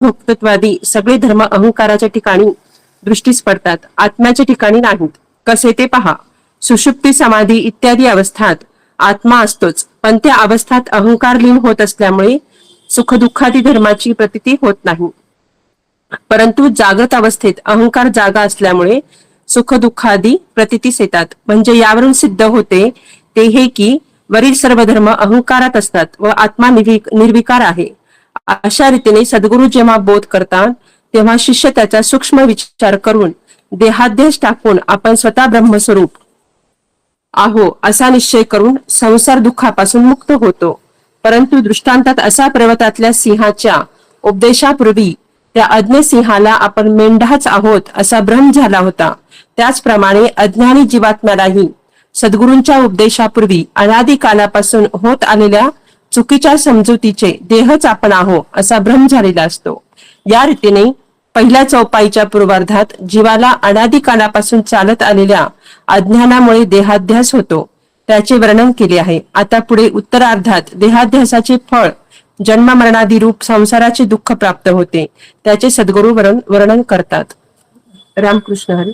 भोक्तृत्वादी सगळे धर्म अहंकाराच्या ठिकाणी दृष्टीस पडतात, आत्म्याच्या ठिकाणी नाहीत. कसे ते पहा. सुषुप्ती, समाधी इत्यादी अवस्थात आत्मा असतोच, पण त्या अवस्थात अहंकार लीन होत असल्यामुळे सुखदुःखादी धर्माची प्रतीती होत नाही. परंतु जागृत अवस्थेत अहंकार जागा असल्यामुळे सुखदुःखादी प्रतीतीस येतात. म्हणजे यावरून सिद्ध होते ते हे की वरील सर्व धर्म अहंकारात असतात व आत्मा निर्विकार आहे. अशा रीतीने सद्गुरु जेव्हा बोध करतात तेव्हा शिष्य त्याचा सूक्ष्म विचार करून देहाध्यास टाकून आपण स्वतः ब्रह्मस्वरूप आहो असा निश्चय करून संसार दुःखापासून मुक्त होतो. परंतु दृष्टांतात असा पर्वतातल्या सिंहाच्या उपदेशापूर्वी त्या अज्ञ सिंहाला आपण मेंढाच आहोत असा भ्रम झाला होता. त्याचप्रमाणे अज्ञानी जीवात्म्यालाही सद्गुरूंच्या उपदेशापूर्वी अनादी कालापासून होत आलेल्या चुकीच्या समजुतीचे देहच आपण आहो असा भ्रम झालेला असतो. या रीतीने पहिल्या चौपाईच्या पूर्वार्धात जीवाला अनादी कालापासून चालत आलेल्या अज्ञानामुळे देहाध्यास होतो त्याचे वर्णन केले आहे. आता पुढे उत्तरार्धात देहाध्यासाचे फळ जन्म मरणादी रूप संसाराचे दुःख प्राप्त होते त्याचे सद्गुरु वर्णन करतात. रामकृष्ण हरी.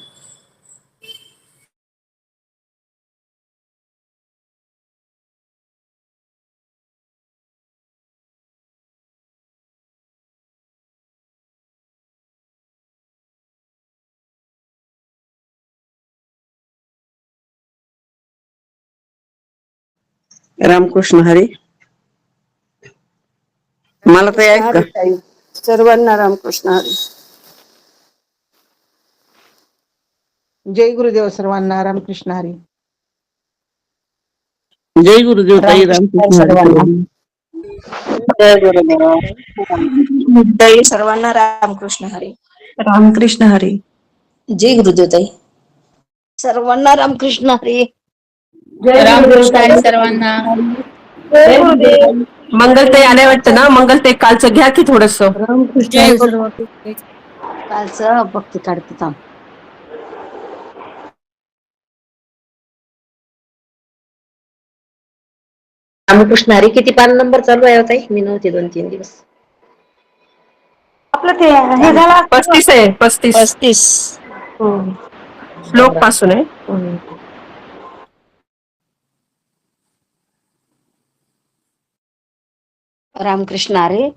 रामकृष्ण हरी. मला तर ऐक का? सर्वांना रामकृष्ण हरी. जय गुरुदेव. सर्वांना रामकृष्ण हरी. जय गुरुदेव ताई. रामकृष्ण हरी. जय गुरुदेव. ताई सर्वांना रामकृष्ण हरी. रामकृष्ण हरी. जय गुरुदेव ताई. सर्वांना रामकृष्ण हरी. रामकृष्ण हरी सर्वांना. जय गुरुदेव. मंगलताई आल्या वाटतं ना. मंगलताई कालचं घ्या की थोडस. रामकृष्ण हरी सर्वांना. कालचं भक्ती काढते थांब. रामकृष्ण हरी. किती पान नंबर चालू आहे ताई? मी नव्हते 2-3 दिवस. आपलं ते हे झालं 35 आहे. 35 35. श्लोक पासून आहे. रामकृष्ण हरी.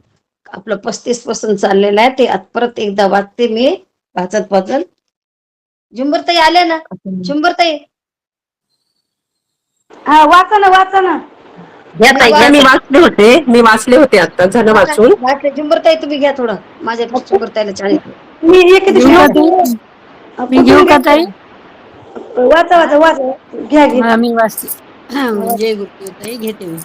आपलं 35 पासून चाललेलं आहे ते आता परत एकदा वाचते मी वाचत. झुंबरताई आले ना. झुंबरताई हा वाचा ना. मी वाचले होते आता. झालं वाचून. झुंबरताई तुम्ही घ्या थोडं. माझ्या झुंबरताईला चालेल. मी घेऊ का ताई? वाचा घ्या. मी वाचते. जय गुरुदेव ताई. घेते मी.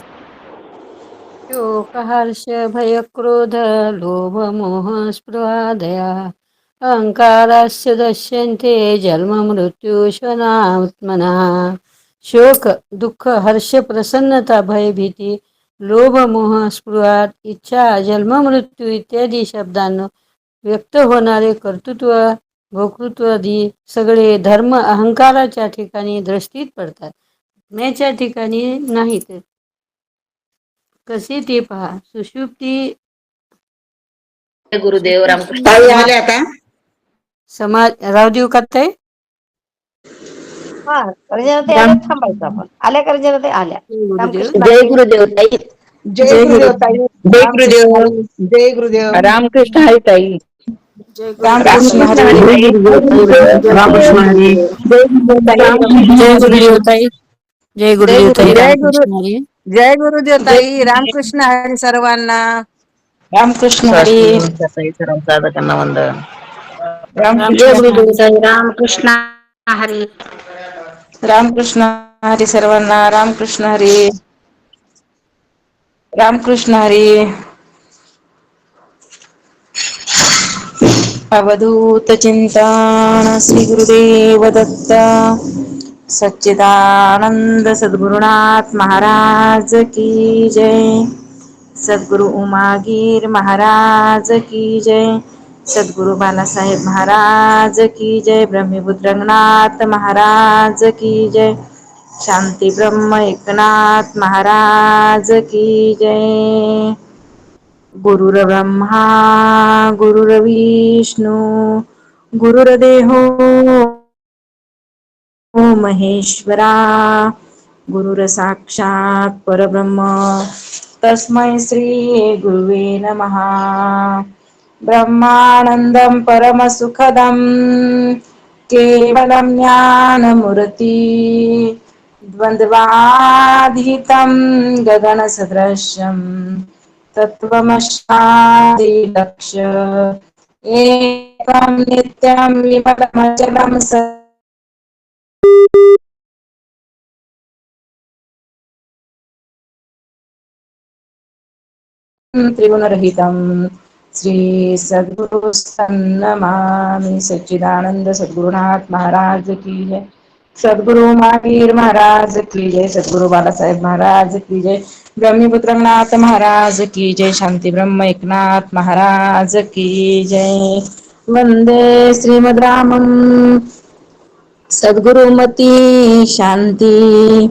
शोक हर्ष भय क्रोध लोभ मोह स्पृहा दया अहंकारस्य दश्यन्ते जन्म मृत्यू शनात्मना. शोक दुःख हर्ष प्रसन्नता भय भीती लोभ मोह स्पृहा इच्छा जन्म मृत्यू इत्यादी शब्दांना व्यक्त होणारे कर्तृत्व भोक्तृत्वादी सगळे धर्म अहंकाराच्या ठिकाणी दृष्टीत पडतात, आत्म्याच्या ठिकाणी नाहीत. कसे ते पहा. सुषुप्ती गुरुदेव रामकृष्ण आल्या का? समाज राव देऊ का ताई? हा कर्जनते आल्या थांबायचं आपण. आल्या कर्जनते आल्या. जय गुरुदेव ताई. जय गुरुदेव ताई. जय गुरुदेव. जय गुरुदेव. रामकृष्ण हरी ताई. रामकृष्ण हरी. रामकृष्ण हरी. जय गुरुदेव ताई. जय गुरुदेव ताई. रामकृष्ण हरी. जय गुरुदेव ताई. रामकृष्ण हरी सर्वांना. रामकृष्ण हरी. साधकांना वंदन. जय गुरुदेव ताई. रामकृष्ण हरी. रामकृष्ण हरी सर्वांना. रामकृष्ण हरी. रामकृष्ण हरी. अवधूत चिंतन श्री गुरुदेव दत्त सच्चिदानंद सद्गुरुनाथ महाराज की जय. सद्गुरु उमागीर महाराज की जय. सद्गुरु बालासाहेब महाराज की जय. ब्रह्मपुत्र रंगनाथ महाराज की जय. शांती ब्रह्म एकनाथ महाराज की जय. गुरुर्ब्रह्मा गुरुर्विष्णू गुरुर्देहो महेश्वरा गुरुर साक्षात परब्रह्म तस्मै श्री गुरुवे नमः ब्रह्मानन्दं परमसुखदं केवलं ज्ञानमूर्ति द्वन्द्वाधीतं गगनसदृशम् तत्त्वमशादिलक्ष्य एकं नित्यं विमलमचलं त्रिगुणरहितं श्री सद्गुरु नमामि सच्चिदानंद सद्गुरुनाथ महाराज की जय सद्गुरु महावीर महाराज की जय सद्गुरु बालासाहेब महाराज की जय ब्रह्मीपुत्र रंगनाथ महाराज की जय शांती ब्रह्म एकनाथ महाराज की जय वंदे श्रीमद रामम सद्गुरुमती शांती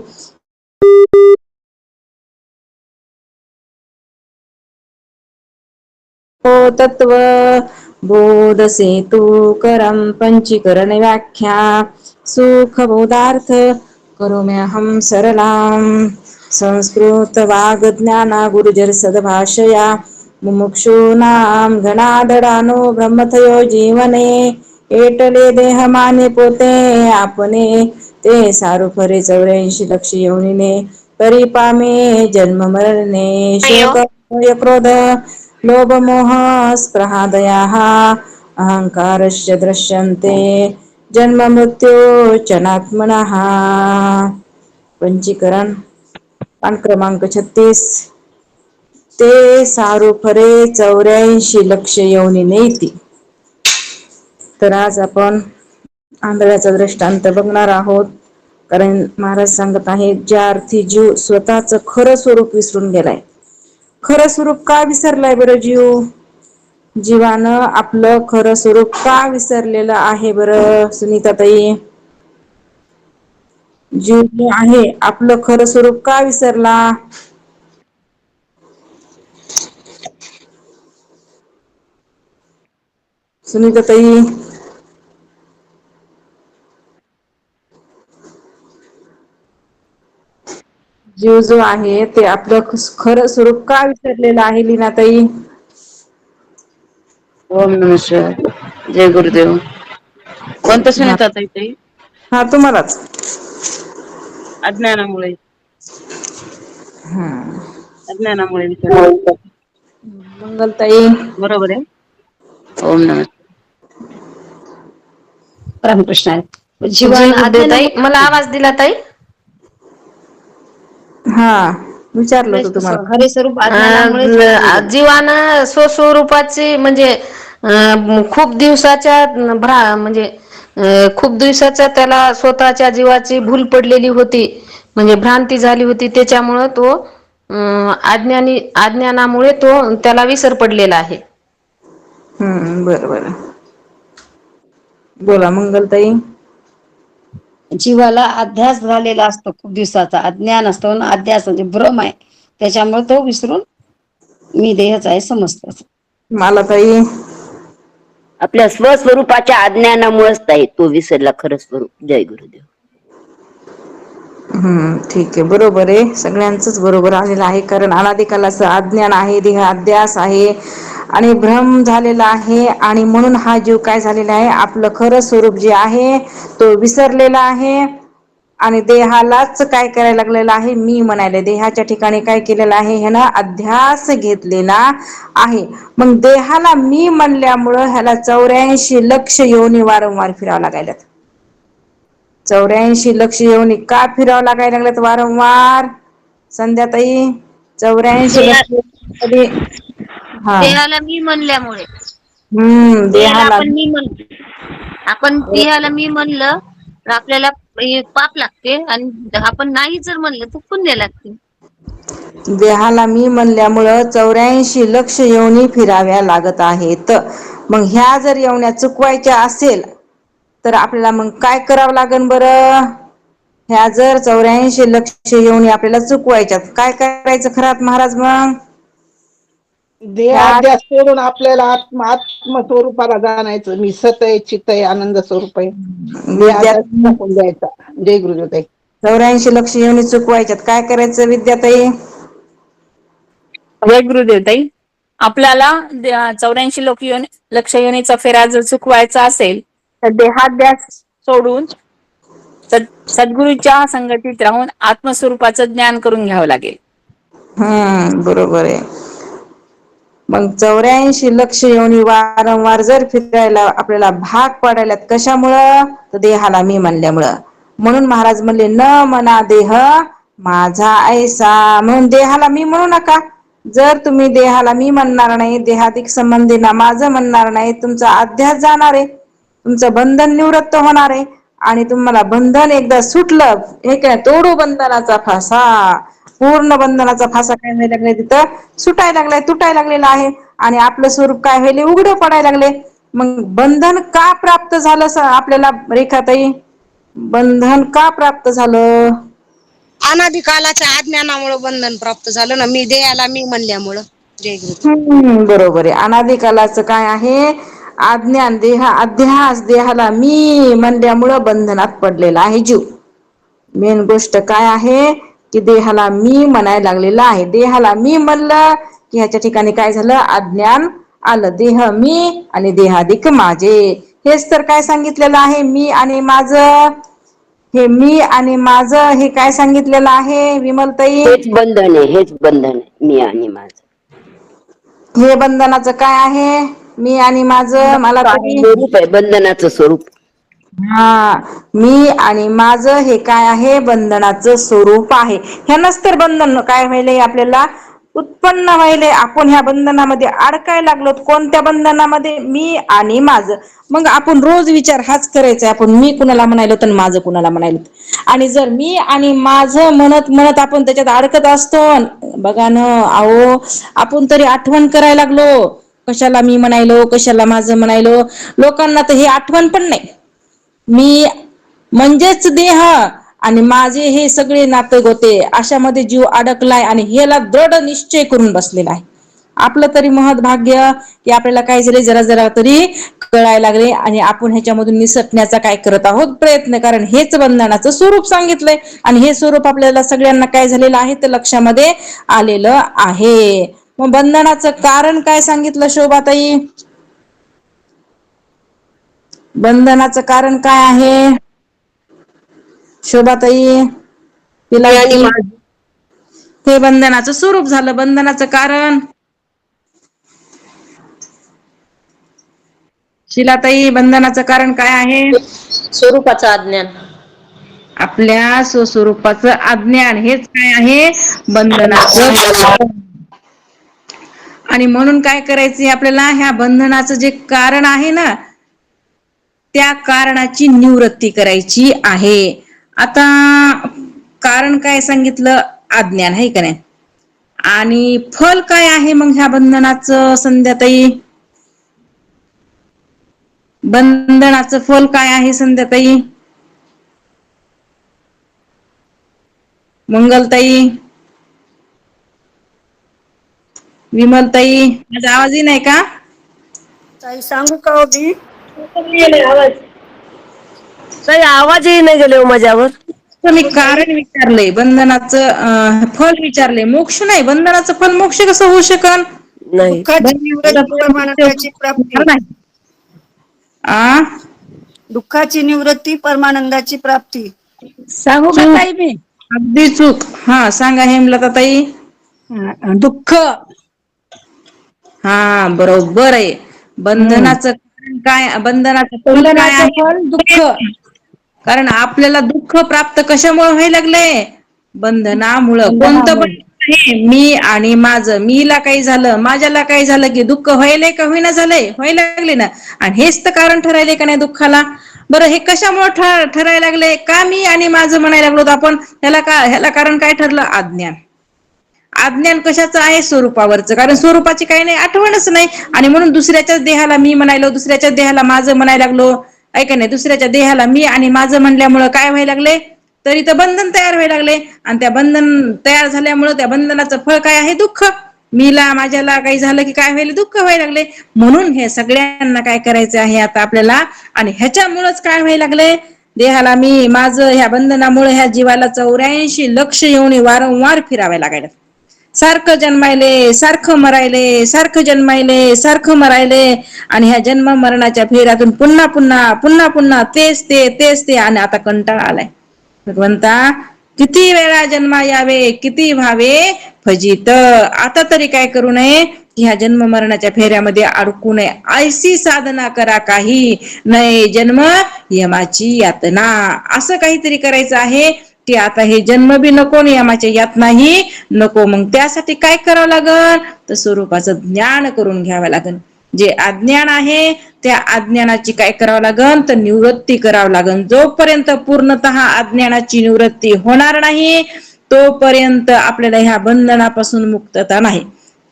तत्व बोध सेतु करम पंचीकरण व्याख्या सुख बोधार्थ करोम्यहं सरलाम संस्कृत वाग ज्ञाना गुरुजर सद्भाषया मुमुक्षूनां घनादडानो ब्रह्मथयो जीवने एटले देह माने पोते आपने ते सारू फरे 84 लक्ष योनीने परिपामे जन्म मरणे शोक क्रोध लोभ मोह स्पृहा दयाः अहंकारश्च दृश्यन्ते जन्म मृत्यू चनात्मनः पंचीकरण पान क्रमांक 36 ते सारू फरे 84 लक्ष योनी नेती तर आज आपण आंधळ्याचा दृष्टांत बघणार आहोत कारण महाराज सांगत आहेत ज्या अर्थी जीव स्वतःच खरं स्वरूप विसरून गेलाय खरं स्वरूप का विसरलाय बरं जीवानं आपलं खरं स्वरूप का विसरलेलं आहे बरं सुनीताताई जीव जो आहे आपलं खरं स्वरूप का विसरला सुनीताताई जीव जो आहे ते आपलं खरं स्वरूप का विसरलेलं आहे लीनाताई ओम नमः शिवाय जय गुरुदेव कोणतं हा सुनीता ताई हा तुम्हालाच अज्ञानामुळे हम्म अज्ञानामुळे विसरले मंगलताई बरोबर आहे ओम नमः रामकृष्ण आहे जय जीवन गुरुदेव ताई मला अज्ञानामुळे आवाज दिला ताई हा विचारलं होतं तुम्हाला खरे स्वरूप अज्ञानामुळेच विसरून गेले जीवानं स्वस्वरूपाची म्हणजे खूप दिवसाच्या म्हणजे खूप दिवसाच्या त्याला स्वतःच्या जीवाची भूल पडलेली होती म्हणजे भ्रांती झाली होती त्याच्यामुळं तो अज्ञानामुळे तो त्याला विसर पडलेला आहे बरं बरं बोला मंगलताई जीवाला अध्यास झालेला असतो खूप दिवसाचा अज्ञान असतो ना अध्यास म्हणजे भ्रम आहे त्याच्यामुळे तो विसरून मी देहच आहे समजतो मला ताई आपल्या स्वस्वरूपाच्या अज्ञानामुळेच ताई तो विसरला खरं स्वरूप जय गुरुदेव ठीक आहे बरोबर आहे सगळ्यांचंच बरोबर आलेलं आहे कारण अनादिकालाचं अज्ञान आहे देह अध्यास आहे आणि भ्रम झालेला आहे आणि म्हणून हा जीव काय झालेला आहे आपलं खरं स्वरूप जे आहे तो विसरलेला आहे आणि देहालाच काय करायला लागलेला आहे मी म्हणायला देहाच्या ठिकाणी काय केलेलं आहे ह्यानं अध्यास घेतलेला आहे मग देहाला मी म्हणल्यामुळं ह्याला 84 लक्ष योनी वारंवार फिरावं लागायल्यात 84 लक्ष योनी का फिरावं लागायला लागल्यात वारंवार संध्याताई 84 लक्ष हा देहाला मी म्हणल्यामुळे देहाला देहाला आपण मी म्हणतो आपण देहाला मी म्हणलं तर आपल्याला पाप लागते आणि आपण नाही जर म्हणलं तर पुण्य लागते देहाला मी म्हणल्यामुळं 84 लक्ष योनी फिराव्या लागत आहेत मग ह्या जर येवण्या चुकवायच्या असेल तर आपल्याला मग काय करावं लागेल बरं ह्या जर 84 लक्ष योनी आपल्याला चुकवायच्यात काय करायचं खरात महाराज मग देहाध्यास सोडून आपल्याला आत्मस्वरूपाला जाणायचं. मी सत आहे, चित्त आहे, आनंद स्वरूप आहे. देहाध्यास टाकून द्यायचा. जय गुरुदेव. 84 लक्ष योनी चुकवायच्यात. काय करायचं विद्याताई? जय गुरुदेव ताई. आपल्याला 84 लक्ष योनीचा फेरा जर चुकवायचा असेल तर देहाध्यास सोडून सद्गुरूच्या संगतीत राहून आत्मस्वरूपाचं ज्ञान करून घ्यावं लागेल. बरोबर आहे. मग 84 लक्ष योनी वारंवार जर फिरायला आपल्याला भाग पडायला कशामुळं? तर देहाला मी म्हणल्यामुळं. म्हणून महाराज म्हणले न मना देह माझा ऐसा. म्हणून देहाला मी म्हणू नका. जर तुम्ही देहाला मी म्हणणार नाही, देहादिक संबंधीना माझं म्हणणार नाही, तुमचा अध्यास जाणार आहे, तुमचं बंधन निवृत्त होणार आहे. आणि तुम्हाला बंधन एकदा सुटलं, हे काय तोडू बंधनाचा फासा. पूर्ण बंधनाचा फासा काय व्हायला लागलाय? तिथं सुटायला लागलाय, तुटायला लागलेला आहे. आणि आपलं स्वरूप काय व्हायले? उघडं पडायला लागले. मग बंधन का प्राप्त झालं आपल्याला रेखाताई? बंधन का प्राप्त झालं? अनादी कालाच्या अज्ञानामुळे बंधन प्राप्त झालं ना. मी देहाला मी म्हणल्यामुळं. जय गुरु. बरोबर आहे. अनादी कालाचं काय आहे? अज्ञान, अध्यास, देहाला मी म्हणल्यामुळं बंधनात पडलेला आहे जीव. मेन गोष्ट काय आहे की देहाला मी म्हणायला लागलेला आहे. देहाला मी म्हणलं की ह्याच्या ठिकाणी काय झालं? अज्ञान आलं. देह मी आणि देहादिक माझे. हेच तर काय सांगितलेलं आहे? मी आणि माझं. हे मी आणि माझं हे काय सांगितलेलं आहे विमलताई? हेच बंधन आहे, हेच बंधन आहे, मी आणि माझं. हे बंधनाचं काय आहे? मी आणि माझं. मला स्वरूप आहे बंधनाचं स्वरूप. मी आणि माझं हे काय आहे? बंधनाचं स्वरूप आहे. ह्यानंच तर बंधन काय व्हायलंय? आपल्याला उत्पन्न व्हायले. आपण ह्या बंधनामध्ये अडकायला लागलो. कोणत्या बंधनामध्ये? मी आणि माझं. मग आपण रोज विचार हाच करायचा, आपण मी कुणाला म्हणायलो तर माझं कुणाला म्हणायलो. आणि जर मी आणि माझं म्हणत म्हणत आपण त्याच्यात अडकत असतो, बघा ना अहो, आपण तरी आठवण करायला लागलो कशाला मी म्हणायलो, कशाला माझं म्हणायलो. लोकांना तर हे आठवण पण नाही. मी म्हणजेच देह आणि माझे हे सगळे नाते गोते अशामध्ये जीव अडकलाय आणि ह्याला दृढ निश्चय करून बसलेला आहे. आपलं तरी महत् भाग्य की आपल्याला काय झाले, जरा जरा तरी कळायला लागले आणि आपण ह्याच्यामधून निसटण्याचा काय करत आहोत प्रयत्न. कारण हेच बंधनाचं स्वरूप सांगितलंय आणि हे स्वरूप आपल्याला सगळ्यांना काय झालेलं आहे तर लक्षामध्ये आलेलं आहे. मग बंधनाचं कारण काय सांगितलं शोभाताई? बंधनाचं कारण काय आहे शोभाताई? हे बंधनाचं स्वरूप झालं. बंधनाचं कारण शिलाताई, बंधनाचं कारण काय आहे? स्वरूपाचं अज्ञान. आपल्या स्वस्वरूपाचं अज्ञान हेच काय आहे? बंधनाचं. आणि म्हणून काय करायचंय आपल्याला? ह्या बंधनाचं जे कारण आहे ना, त्या कारणाची निवृत्ती करायची आहे. आता कारण काय सांगितलं? अज्ञान, आहे का नाही? आणि फल काय आहे मग ह्या बंधनाचं संध्याताई? बंधनाचं फल काय आहे संध्याताई? मंगलताई, विमलताई, माझा आवाजही नाही का? ताई सांगू का होती? आवाजही नाही गेले माझ्यावर. मी कारण विचारलंय, बंधनाचं फल विचारलंय. मोक्ष नाही. बंधनाचं फल मोक्ष कसं होऊ शकल? नाही. दुःखाची निवृत्ती परमानंदाची प्राप्ती. दुःखाची निवृत्ती परमानंदाची प्राप्ती. सांगू का ताई मी? अगदी चूक. सांगा हेमलता ताई. दुःख. बरोबर आहे. बंधनाचं काय? बंधनाचं फल काय आहे? दुःख. कारण आपल्याला दुःख प्राप्त कशामुळे व्हायला लागले? बंधनामुळं. कोणतं बंधन आहे? मी आणि माझं. मीला काही झालं, माझ्याला काही झालं की दुःख व्हायलंय का होईना झालंय? व्हायला लागले ना. आणि हेच तर कारण ठरायले का नाही दुःखाला? बरं, हे कशामुळे ठरायला लागले? का मी आणि माझं म्हणायला लागलो आपण? ह्याला कारण काय ठरलं? अज्ञान. अज्ञान कशाचं आहे? स्वरूपावरचं. कारण स्वरूपाची काही नाही, आठवणच नाही. आणि म्हणून दुसऱ्याच्याच देहाला मी म्हणायलो, दुसऱ्याच्याच देहाला माझं म्हणायला लागलो. ऐका नाही, दुसऱ्याच्या देहाला मी आणि माझं म्हणल्यामुळं काय व्हायला लागले? तरी तर बंधन तयार व्हायला लागले. आणि त्या बंधन तयार झाल्यामुळं त्या बंधनाचं फळ काय आहे? दुःख. मीला माझ्याला काही झालं की काय व्हायला, दुःख व्हायला लागले. म्हणून हे सगळ्यांना काय करायचं आहे आता आपल्याला, आणि ह्याच्यामुळेच काय व्हायला लागले, देहाला मी माझं ह्या बंधनामुळे ह्या जीवाला 84 लक्ष येऊन वारंवार फिरावे लागायला. सारखं जन्मायले, सारखं मरायले, सारखं जन्मायले, सारखं मरायले, आणि ह्या जन्म मरणाच्या फेऱ्यातून पुन्हा पुन्हा पुन्हा पुन्हा तेच ते, आणि आता कंटाळा आलाय. भगवंता किती वेळा जन्मा यावे, किती व्हावे फजित, आता तरी काय करू नये की ह्या जन्म मरणाच्या फेऱ्यामध्ये अडकू नये. ऐशी साधना करा काही नये जन्म यमाची यातना, असं काहीतरी करायचं आहे की आता हे जन्म बी नको आणि यमाच्या यातनाही नको. मग त्यासाठी काय करावं लागल, तर स्वरूपाचं ज्ञान करून घ्यावं लागल. जे अज्ञान आहे त्या अज्ञानाची काय करावं लागल, तर निवृत्ती करावं लागल. जोपर्यंत पूर्णतः अज्ञानाची निवृत्ती होणार नाही तोपर्यंत आपल्याला ह्या बंधनापासून मुक्तता नाही,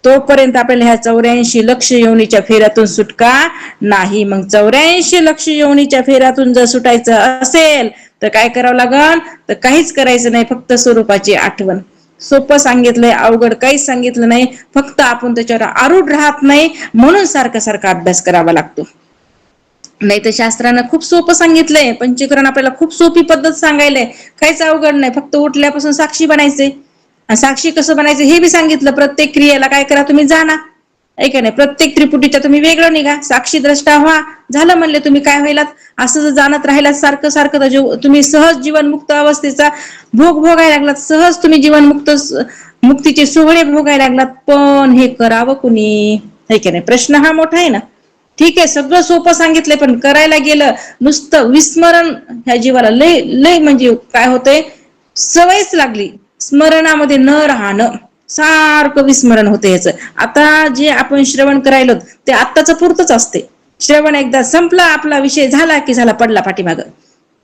तोपर्यंत आपल्याला ह्या 84 लक्ष योनीच्या फेऱ्यातून सुटका नाही. मग 84 लक्ष योनीच्या फेऱ्यातून जर सुटायचं असेल तर काय करावं लागल, तर काहीच करायचं नाही, फक्त स्वरूपाची आठवण. सोपं सांगितलंय, अवघड काहीच सांगितलं नाही, फक्त आपण त्याच्यावर आरूढ राहत नाही म्हणून सारखा सारखा अभ्यास करावा लागतो. नाही तर शास्त्रानं खूप सोपं सांगितलंय, पंचीकरण आपल्याला खूप सोपी पद्धत सांगायलंय, काहीच अवघड नाही, फक्त उठल्यापासून साक्षी बनायचे. साक्षी कसं बनायचं हे बी सांगितलं. प्रत्येक क्रियेला काय करा, तुम्ही जाणा, ऐका नाही, प्रत्येक त्रिपुटीच्या तुम्ही वेगळं निघा, साक्षी द्रष्टा व्हा, झालं म्हणले तुम्ही काय व्हायलात. असं जर जाणत राहिला सारखं सारखं तर तुम्ही सहज जीवनमुक्त अवस्थेचा भोग भोगायला लागलात, सहज तुम्ही मुक्तीचे सोहळे भोगायला लागलात. पण हे करावं कुणी, ऐका नाही, प्रश्न हा मोठा आहे ना. ठीक आहे, सगळं सोपं सांगितलंय, पण करायला गेलं नुसतं विस्मरण ह्या जीवाला लय लय म्हणजे काय होतंय, सवयच लागली स्मरणामध्ये न राहणं, सारखं विस्मरण होतं याचं. आता जे आपण श्रवण करायलो ते आत्ताचं पुरतच असते. श्रवण एकदा संपला, आपला विषय झाला की झाला, पडला पाठीमाग,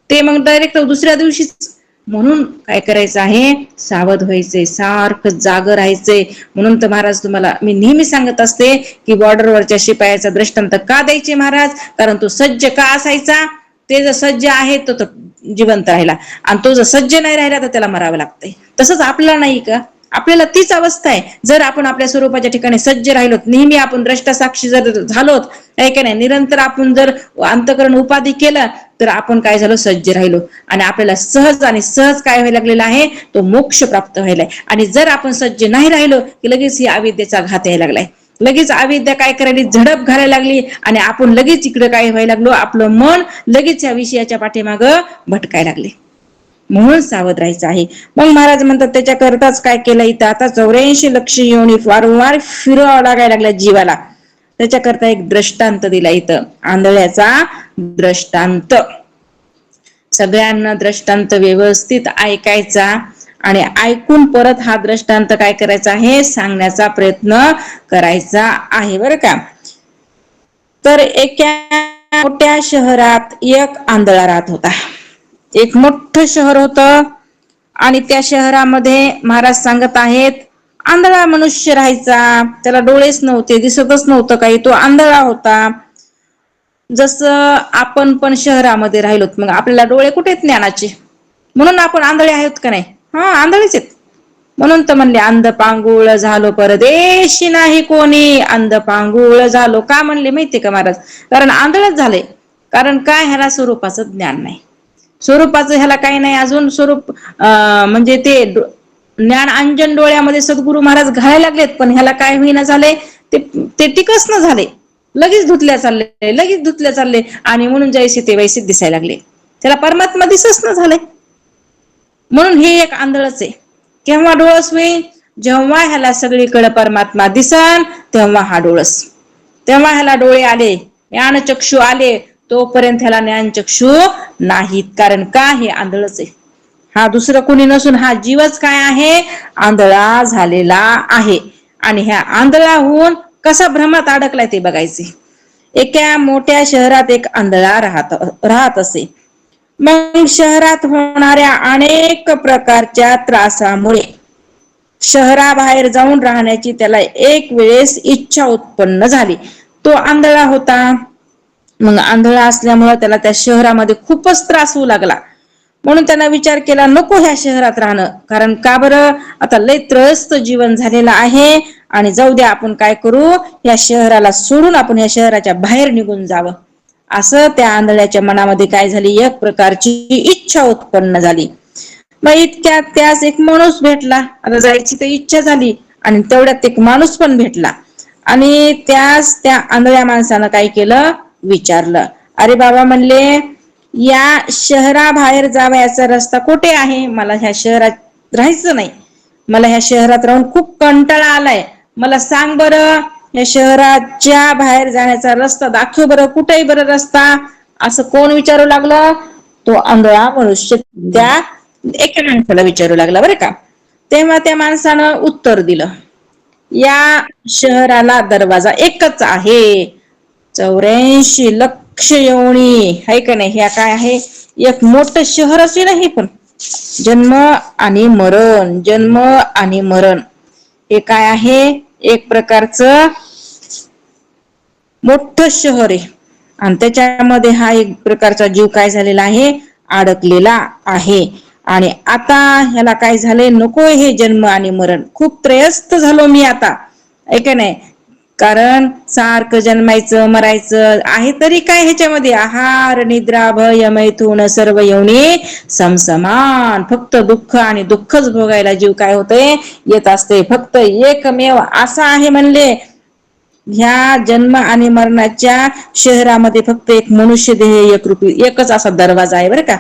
ते मग डायरेक्ट दुसऱ्या दिवशीच. म्हणून काय करायचं आहे, सावध व्हायचंय, सारखं जाग राहायचंय. म्हणून तर महाराज तुम्हाला मी नेहमी सांगत असते की बॉर्डरवरच्या शिपायाचा दृष्टांत का द्यायचे महाराज, कारण तो सज्ज का असायचा, ते जर सज्ज आहे तो जिवंत राहिला, आणि तो जर सज्ज नाही राहिला तर त्याला मरावं लागतंय. तसंच आपल्याला नाही का, आपल्याला तीच अवस्था आहे. जर आपण आपल्या स्वरूपाच्या ठिकाणी सज्ज राहिलो, नेहमी आपण द्रष्टा साक्षी जर झालोत, ऐका नाही, निरंतर आपण जर अंतकरण उपाधी केलं तर आपण काय झालो, सज्ज राहिलो, आणि आपल्याला सहज आणि सहज काय व्हायला लागलेला आहे, तो मोक्ष प्राप्त व्हायलाय. आणि जर आपण सज्ज नाही राहिलो की लगेच ही अविद्येचा घात यायला लागलाय, लगेच अविद्या काय करायली, झडप घालायला लागली, आणि आपण लगेच इकडे काय व्हायला लागलो, आपलं मन लगेच या विषयाच्या पाठीमाग भटकायला लागले. म्हणून सावध राहायचं आहे. मग महाराज म्हणतात त्याच्याकरताच काय केलं इथं, आता 84 लक्ष योनी वारंवार फिरावं लागायला लागल्या जीवाला. त्याच्याकरता एक दृष्टांत दिला इथं, आंधळ्याचा दृष्टांत. सगळ्यांना दृष्टांत व्यवस्थित ऐकायचा, आणि ऐकून परत हा दृष्टांत काय करायचा आहे, सांगण्याचा प्रयत्न करायचा आहे, बरं का. तर एका मोठ्या शहरात एक आंधळा राहत होता. एक मोठं शहर होतं, आणि त्या शहरामध्ये महाराज सांगत आहेत आंधळा मनुष्य राहायचा. त्याला डोळेच नव्हते, दिसतच नव्हतं काही, तो आंधळा होता. जसं आपण पण शहरामध्ये राहिलोत, मग आपल्याला डोळे कुठे आहेत ज्ञानाचे, म्हणून आपण आंधळे आहोत का नाही, हा आंधळेच आहेत. म्हणून तर म्हणले अंध पांगुळ झालो परदेशी नाही कोणी, अंध पांगुळ झालो. का म्हणले माहितीये का महाराज, कारण आंधळच झाले. कारण काय, ह्याला स्वरूपाचं ज्ञान नाही, स्वरूपाचं ह्याला काही नाही अजून. स्वरूप म्हणजे ते ज्ञान अंजन डोळ्यामध्ये सद्गुरु महाराज घालायला लागलेत, पण ह्याला काय होईना झाले, ते टिकच न झाले, लगेच धुतल्या चालले, लगेच धुतल्या चालले, आणि म्हणून जैसे ते वैसे दिसायला लागले, त्याला परमात्मा दिसच न झाले. म्हणून हे एक आंधळच आहे. केव्हा डोळस होईल, जेव्हा ह्याला सगळीकडे परमात्मा दिसन तेव्हा हा डोळस, तेव्हा ह्याला डोळे आले, ज्ञानचक्षु आले, तोपर्यंत ह्याला ज्ञानचक्षु नाहीत. कारण का, हे आंधळच आहे. हा दुसरं कोणी नसून हा जीवच काय आहे, आंधळा झालेला आहे. आणि ह्या आंधळा होऊन कसा भ्रमात अडकलाय ते बघायचे. एका मोठ्या शहरात एक आंधळा राहत असे. मग शहरात होणाऱ्या अनेक प्रकारच्या त्रासामुळे शहराबाहेर जाऊन राहण्याची त्याला एक वेळेस इच्छा उत्पन्न झाली. तो आंधळा होता, मग आंधळा असल्यामुळे त्याला त्या शहरामध्ये खूपच त्रास होऊ लागला. म्हणून त्यानं विचार केला नको ह्या शहरात राहणं, कारण का बरं, आता लय त्रस्त जीवन झालेलं आहे, आणि जाऊ द्या, आपण काय करू, या शहराला सोडून आपण या शहराच्या बाहेर निघून जावं, असं त्या आंधळ्याच्या मनामध्ये काय झाली, एक प्रकारची इच्छा उत्पन्न झाली. मग इतक्यात त्यास एक माणूस भेटला. आता जायची तर इच्छा झाली आणि तेवढ्यात एक माणूस पण भेटला आणि त्यास त्या आंधळ्या माणसानं काय केलं, विचारलं. अरे बाबा, म्हणले, या शहराबाहेर जावयाचा रस्ता कुठे आहे? मला ह्या शहरात राहायचं नाही, मला ह्या शहरात राहून खूप कंटाळा आलाय, मला सांग बरं, या शहराच्या बाहेर जाण्याचा रस्ता दाखव बरं, कुठेही बरं रस्ता, असं कोण विचारू लागलं? तो आंधळा मनुष्य त्या एका माणसाला विचारू लागला बरं का. तेव्हा त्या माणसानं उत्तर दिलं, या शहराला दरवाजा एकच आहे, 84 लक्ष योनी आहे का नाही, ह्या काय आहे, एक मोठं शहर असेल हे, पण जन्म आणि मरण, जन्म आणि मरण हे काय आहे, एक प्रकारचं मोठं शहर आहे आणि त्याच्यामध्ये हा एक प्रकारचा जीव काय झालेला आहे, अडकलेला आहे. आणि आता ह्याला काय झालंय, नको हे जन्म आणि मरण, खूप त्रयस्थ झालो मी आता, ऐक नाही, कारण सारखं जन्मायचं मरायचं आहे, तरी काय ह्याच्यामध्ये आहार निद्रा भय मैथुन सर्व योनी समसमान, फक्त दुःख आणि दुःखच भोगायला जीव काय होतंय, येत असते. फक्त एकमेव असा आहे म्हणले, ह्या जन्म आणि मरणाच्या शहरामध्ये फक्त एक मनुष्य देह एक रूपी एकच असा दरवाजा आहे बरं का,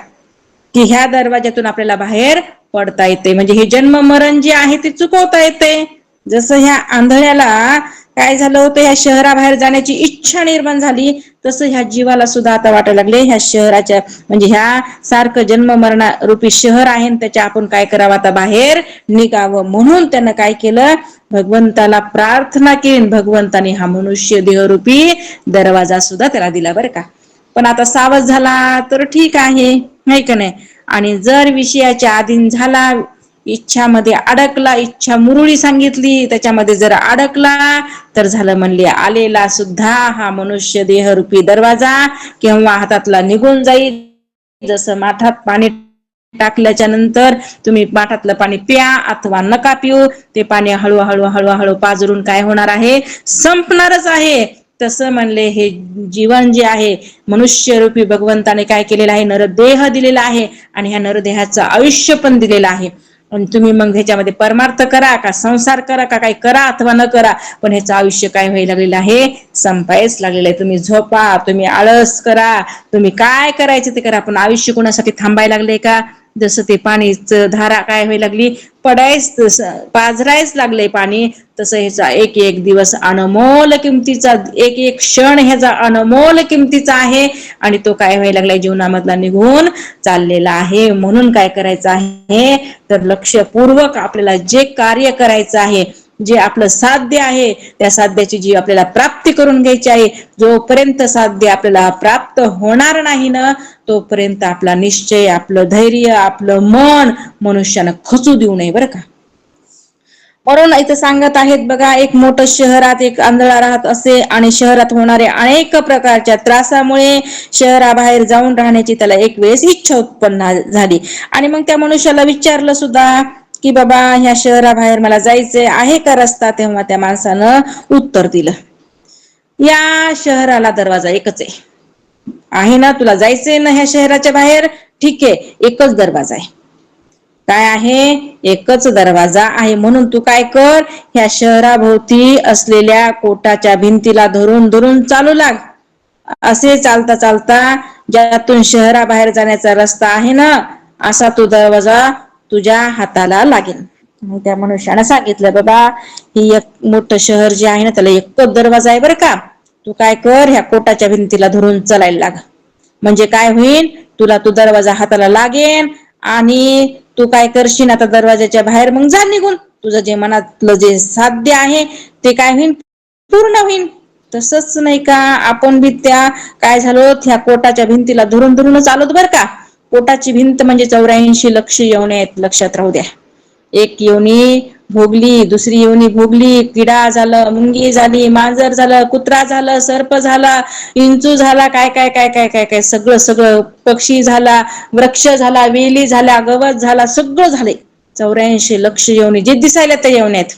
की ह्या दरवाज्यातून आपल्याला बाहेर पडता येते, म्हणजे हे जन्म मरण जे आहे ते चुकवता येते. जसं ह्या आंधळ्याला काय झालं होतं, ह्या शहराबाहेर जाण्याची इच्छा निर्माण झाली, तसं ह्या जीवाला सुद्धा आता वाटायला लागले, ह्या शहराच्या म्हणजे ह्या सारखं जन्म मरणा रूपी शहर आहे, त्याच्या आपण काय करावं, आता बाहेर निघावं. म्हणून त्यानं काय केलं, भगवंताला प्रार्थना केली, भगवंताने हा मनुष्य देहरूपी दरवाजा सुद्धा त्याला दिला बरं का. पण आता सावध झाला तर ठीक आहे, नाही का नाही. आणि जर विषयाच्या अधीन झाला, इच्छामध्ये अडकला, इच्छा मुरळी सांगितली त्याच्यामध्ये जर अडकला, तर झालं म्हणले, आलेला सुद्धा हा मनुष्य देहरूपी दरवाजा किंवा हातातला निघून जाईल. जसं माठात पाणी टाकल्याच्या नंतर तुम्ही माठातलं पाणी प्या अथवा नका पिऊ, ते पाणी हळूहळू हळूहळू पाजरून काय होणार आहे, संपणारच आहे. तसं म्हणले, हे जीवन जे आहे, मनुष्य रूपी भगवंताने काय केलेलं आहे, नरदेह दिलेला आहे आणि ह्या नरदेहाचं आयुष्य पण दिलेलं आहे. आणि तुम्ही मग ह्याच्यामध्ये परमार्थ करा का संसार करा का काही करा अथवा न करा, पण ह्याचं आयुष्य काय व्हायला लागलेलं आहे, संपायच लागलेलं आहे. तुम्ही झोपा, तुम्ही आळस करा, तुम्ही काय करायचं ते करा, पण आयुष्य कोणासाठी थांबायला लागले का? जसं ते पाणीच धारा काय व्हायला लागली, पडायच पाझरायच लागले पाणी, तसं ह्याचा एक एक दिवस अनमोल किमतीचा, एक एक क्षण ह्याचा अनमोल किमतीचा आहे आणि तो काय व्हायला लागलाय, जीवनामधला निघून चाललेला आहे. म्हणून काय करायचं आहे, तर लक्षपूर्वक आपल्याला जे कार्य करायचं आहे, जे आपलं साध्य आहे, त्या साध्याची जी आपल्याला प्राप्ती करून घ्यायची आहे, जोपर्यंत साध्य आपल्याला प्राप्त होणार नाही ना, तोपर्यंत आपला निश्चय, आपलं धैर्य, आपलं मन मनुष्यानं खचू देऊ नये बरं का. म्हणून इथं सांगत आहेत बघा, एक मोठं शहरात एक आंधळा राहत असे आणि शहरात होणारे अनेक प्रकारच्या त्रासामुळे शहराबाहेर जाऊन राहण्याची त्याला एक वेळेस इच्छा उत्पन्न झाली. आणि मग त्या मनुष्याला विचारलं सुद्धा की बाबा, ह्या शहराबाहेर मला जायचंय, आहे का रस्ता? तेव्हा त्या माणसानं उत्तर दिलं, या शहराला दरवाजा एकच आहे ना, तुला जायचंय ना ह्या शहराच्या बाहेर, ठीक आहे, एकच दरवाजा आहे. काय आहे? एकच दरवाजा आहे. म्हणून तू काय कर, ह्या शहराभोवती असलेल्या कोटाच्या भिंतीला धरून धरून चालू लाग. असे चालता चालता ज्यातून शहराबाहेर जाण्याचा रस्ता आहे ना, असा तो दरवाजा तुझ्या हाताला लागेल. त्या मनुष्याने सांगितलं, बाबा, ही एक मोठं शहर जे आहे ना, त्याला एकच दरवाजा आहे बरं का. तू काय कर, ह्या कोटाच्या भिंतीला धरून चालायला लाग, म्हणजे काय होईल, तुला तो दरवाजा हाताला लागेल आणि तू काय करशील, आता दरवाजाच्या बाहेर मग जा निघून, तुझं जे मनातलं जे साध्य आहे ते काय होईल, पूर्ण होईल. तसंच नाही का, आपण बी त्या काय झालो, त्या कोटाच्या भिंतीला धरून धरूनच आलोत बरं का. कोटाची भिंत म्हणजे 84 लक्ष योनी आहेत, लक्षात राहू द्या. एक योनी भोगली, दुसरी योनी भोगली, किडा झालं, मुंगी झाली, मांजर झालं, कुत्रा झालं, सर्प झाला, इंचू झाला, काय काय काय काय काय काय सगळं सगळं, पक्षी झाला, वृक्ष झाला, वेली झाल्या, गवत झाला, सगळं झाले. 84 लक्ष योनी जे दिसायला त्या योनी आहेत.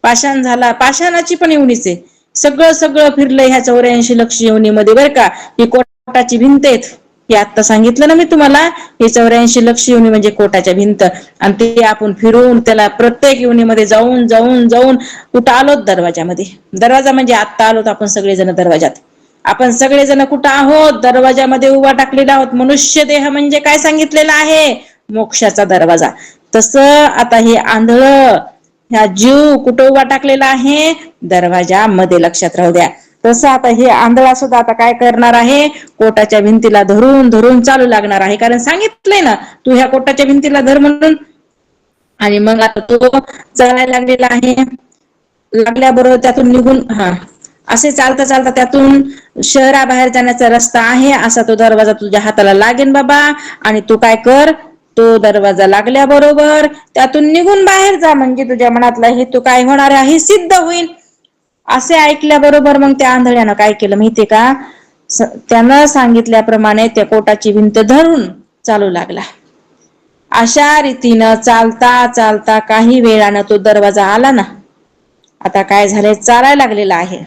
पाषाण झाला, पाषाणाची पण योनीच आहे. सगळं सगळं फिरलंय ह्या 84 लक्ष योनीमध्ये बरं का. ही कोटाची भिंत आहेत. हे आता सांगितलं ना मी तुम्हाला, हे 84 लक्ष योनी म्हणजे कोटाच्या भिंत. आणि ते आपण फिरून त्याला प्रत्येक योनीमध्ये जाऊन जाऊन जाऊन कुठं आलोत दरवाजामध्ये. दरवाजा म्हणजे आत्ता आलोत आपण सगळेजण दरवाजात. आपण सगळेजण कुठं आहोत? दरवाजामध्ये उभा टाकलेला आहोत. मनुष्य देह म्हणजे काय सांगितलेलं आहे? मोक्षाचा दरवाजा. तसं आता हे आंधळ ह्या जीव कुठं उभा टाकलेला आहे? दरवाजामध्ये. लक्षात राहू द्या. तसं आता हे आंधळा सुद्धा आता काय करणार आहे? कोटाच्या भिंतीला धरून धरून चालू लागणार आहे. कारण सांगितलंय ना, तू ह्या कोटाच्या भिंतीला धर म्हणून. आणि मग आता तो चालायला लागलेला आहे. लागल्याबरोबर त्यातून निघून असे चालता चालता त्यातून शहराबाहेर जाण्याचा रस्ता आहे. असा तो दरवाजा तुझ्या हाताला लागेल बाबा. आणि तू काय कर, तो दरवाजा लागल्याबरोबर त्यातून निघून बाहेर जा. म्हणजे तुझ्या मनातला हेतू काय होणार आहे? सिद्ध होईल. असे ऐकल्याबरोबर मग त्या आंधळ्यानं काय केलं माहितीये का? त्यानं सांगितल्याप्रमाणे त्या कोटाची भिंत धरून चालू लागला. अशा रीतीनं चालता चालता काही वेळानं तो दरवाजा आला ना. आता काय झालंय? चालायला लागलेला आहे.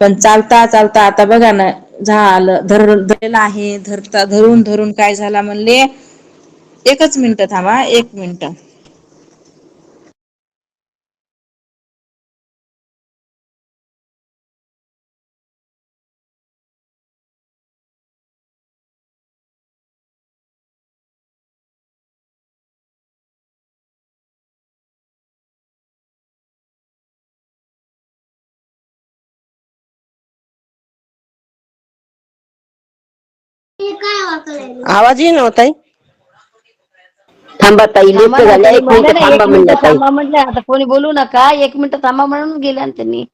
पण चालता चालता आता बघा ना, झालं धरलेला आहे. धरता धरून धरून काय झाला म्हणले? एकच मिनिट थांबा, 1 मिनिट. आवाज येई नव्हता. थांबा ताई, लेट झाल्या. 1 मिनिट थांबा म्हणलं ताई. थांबा म्हटलं. आता कोणी बोलू नका, 1 मिनिट थांबा म्हणून गेल्या त्यांनी.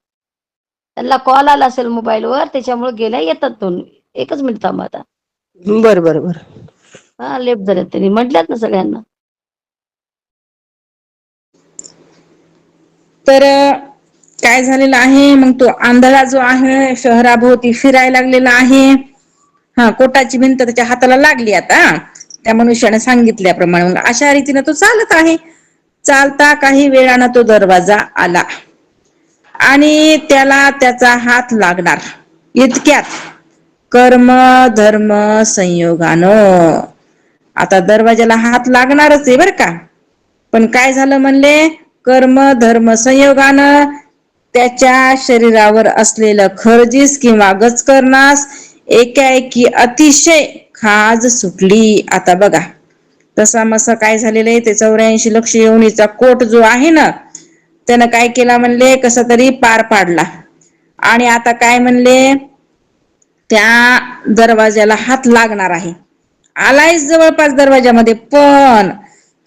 त्यांना कॉल आला असेल मोबाईलवर, त्याच्यामुळे गेल्या. येतात दोन. 1च मिनिट थांबा आता. बर बर बर. लेफ्ट झाल्यात त्यांनी म्हटल्यात ना सगळ्यांना. तर काय झालेलं आहे? मग तो आंधळा जो आहे शहराभोवती फिरायला लागलेला आहे. कोटाची भिंत त्याच्या हाताला लागली आता. त्या मनुष्याने सांगितल्याप्रमाणे अशा रीतीने तो चालत आहे. चालता काही वेळानं तो दरवाजा आला आणि त्याला त्याचा हात लागणार. इतक्यात कर्म धर्म संयोगानं. आता दरवाजाला हात लागणारच आहे बर का. पण काय झालं म्हणले? कर्म धर्म संयोगानं त्याच्या शरीरावर असलेलं खरजीस किंवा गचकरणास एकाएकी अतिशय खाज सुटली. आता बघा, तसा मसा काय झालेलं आहे? ते 84 लक्ष योनीचा कोट जो आहे ना, त्यानं काय केला म्हणले? कसा तरी पार पाडला. आणि आता काय म्हणले? त्या दरवाजाला हात लागणार आहे. आलाय जवळपास दरवाजामध्ये. पण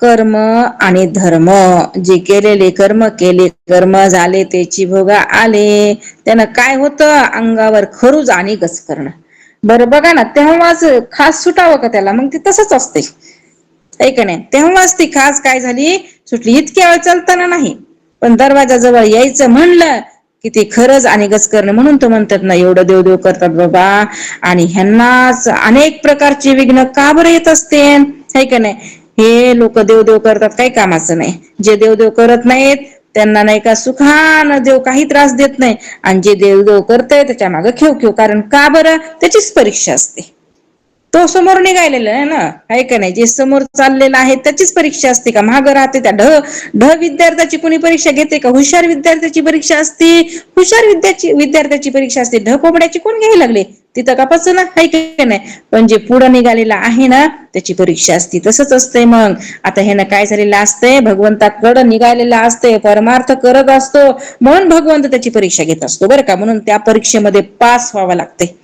कर्म आणि धर्म, जे केलेले कर्म केले, कर्म झाले, त्याची भोगा आले. त्यानं काय होतं? अंगावर खरूज आणि गचकरण. बरं बघा ना, तेव्हाच खास सुटावं का त्याला? मग ते तसंच असते, आहे का नाही? तेव्हाच ती खास काय झाली? सुटली. इतक्या वेळ चालताना नाही, पण दरवाजा जवळ यायचं म्हणलं की ते खरंच आणि गचकरण. म्हणून तर म्हणतात ना, एवढं देवदेव करतात बाबा. आणि ह्यांनाच अनेक प्रकारचे विघ्न का बरं येत असते, आहे का नाही? हे लोक देवदेव करतात, काही कामाचं नाही. जे देवदेव करत नाहीत त्यांना नाही का सुखानं देव काही त्रास देत नाही. आणि जे देवदेव करतय त्याच्या मागे खेव खेव. कारण का बरं? त्याचीच परीक्षा असते. तो समोर निघालेला आहे ना, आहे का नाही? जे समोर चाललेला आहे त्याचीच परीक्षा असते का? महाग राहते त्या ढ विद्यार्थ्याची कोणी परीक्षा घेते का? हुशार विद्यार्थ्याची परीक्षा असते. हुशार विद्यार्थ्याची परीक्षा असते. ढ कोंबड्याची कोण घ्यायला लागले? तिथं कापाच ना, आहे का नाही? पण जे पुढे निघालेला आहे ना, त्याची परीक्षा असते. तसंच असते. मग आता ह्यानं काय झालेलं असतंय? भगवंताकडे निघालेला असते, परमार्थ करत असतो, म्हणून भगवंत त्याची परीक्षा घेत असतो बरं का. म्हणून त्या परीक्षेमध्ये पास व्हावं लागते.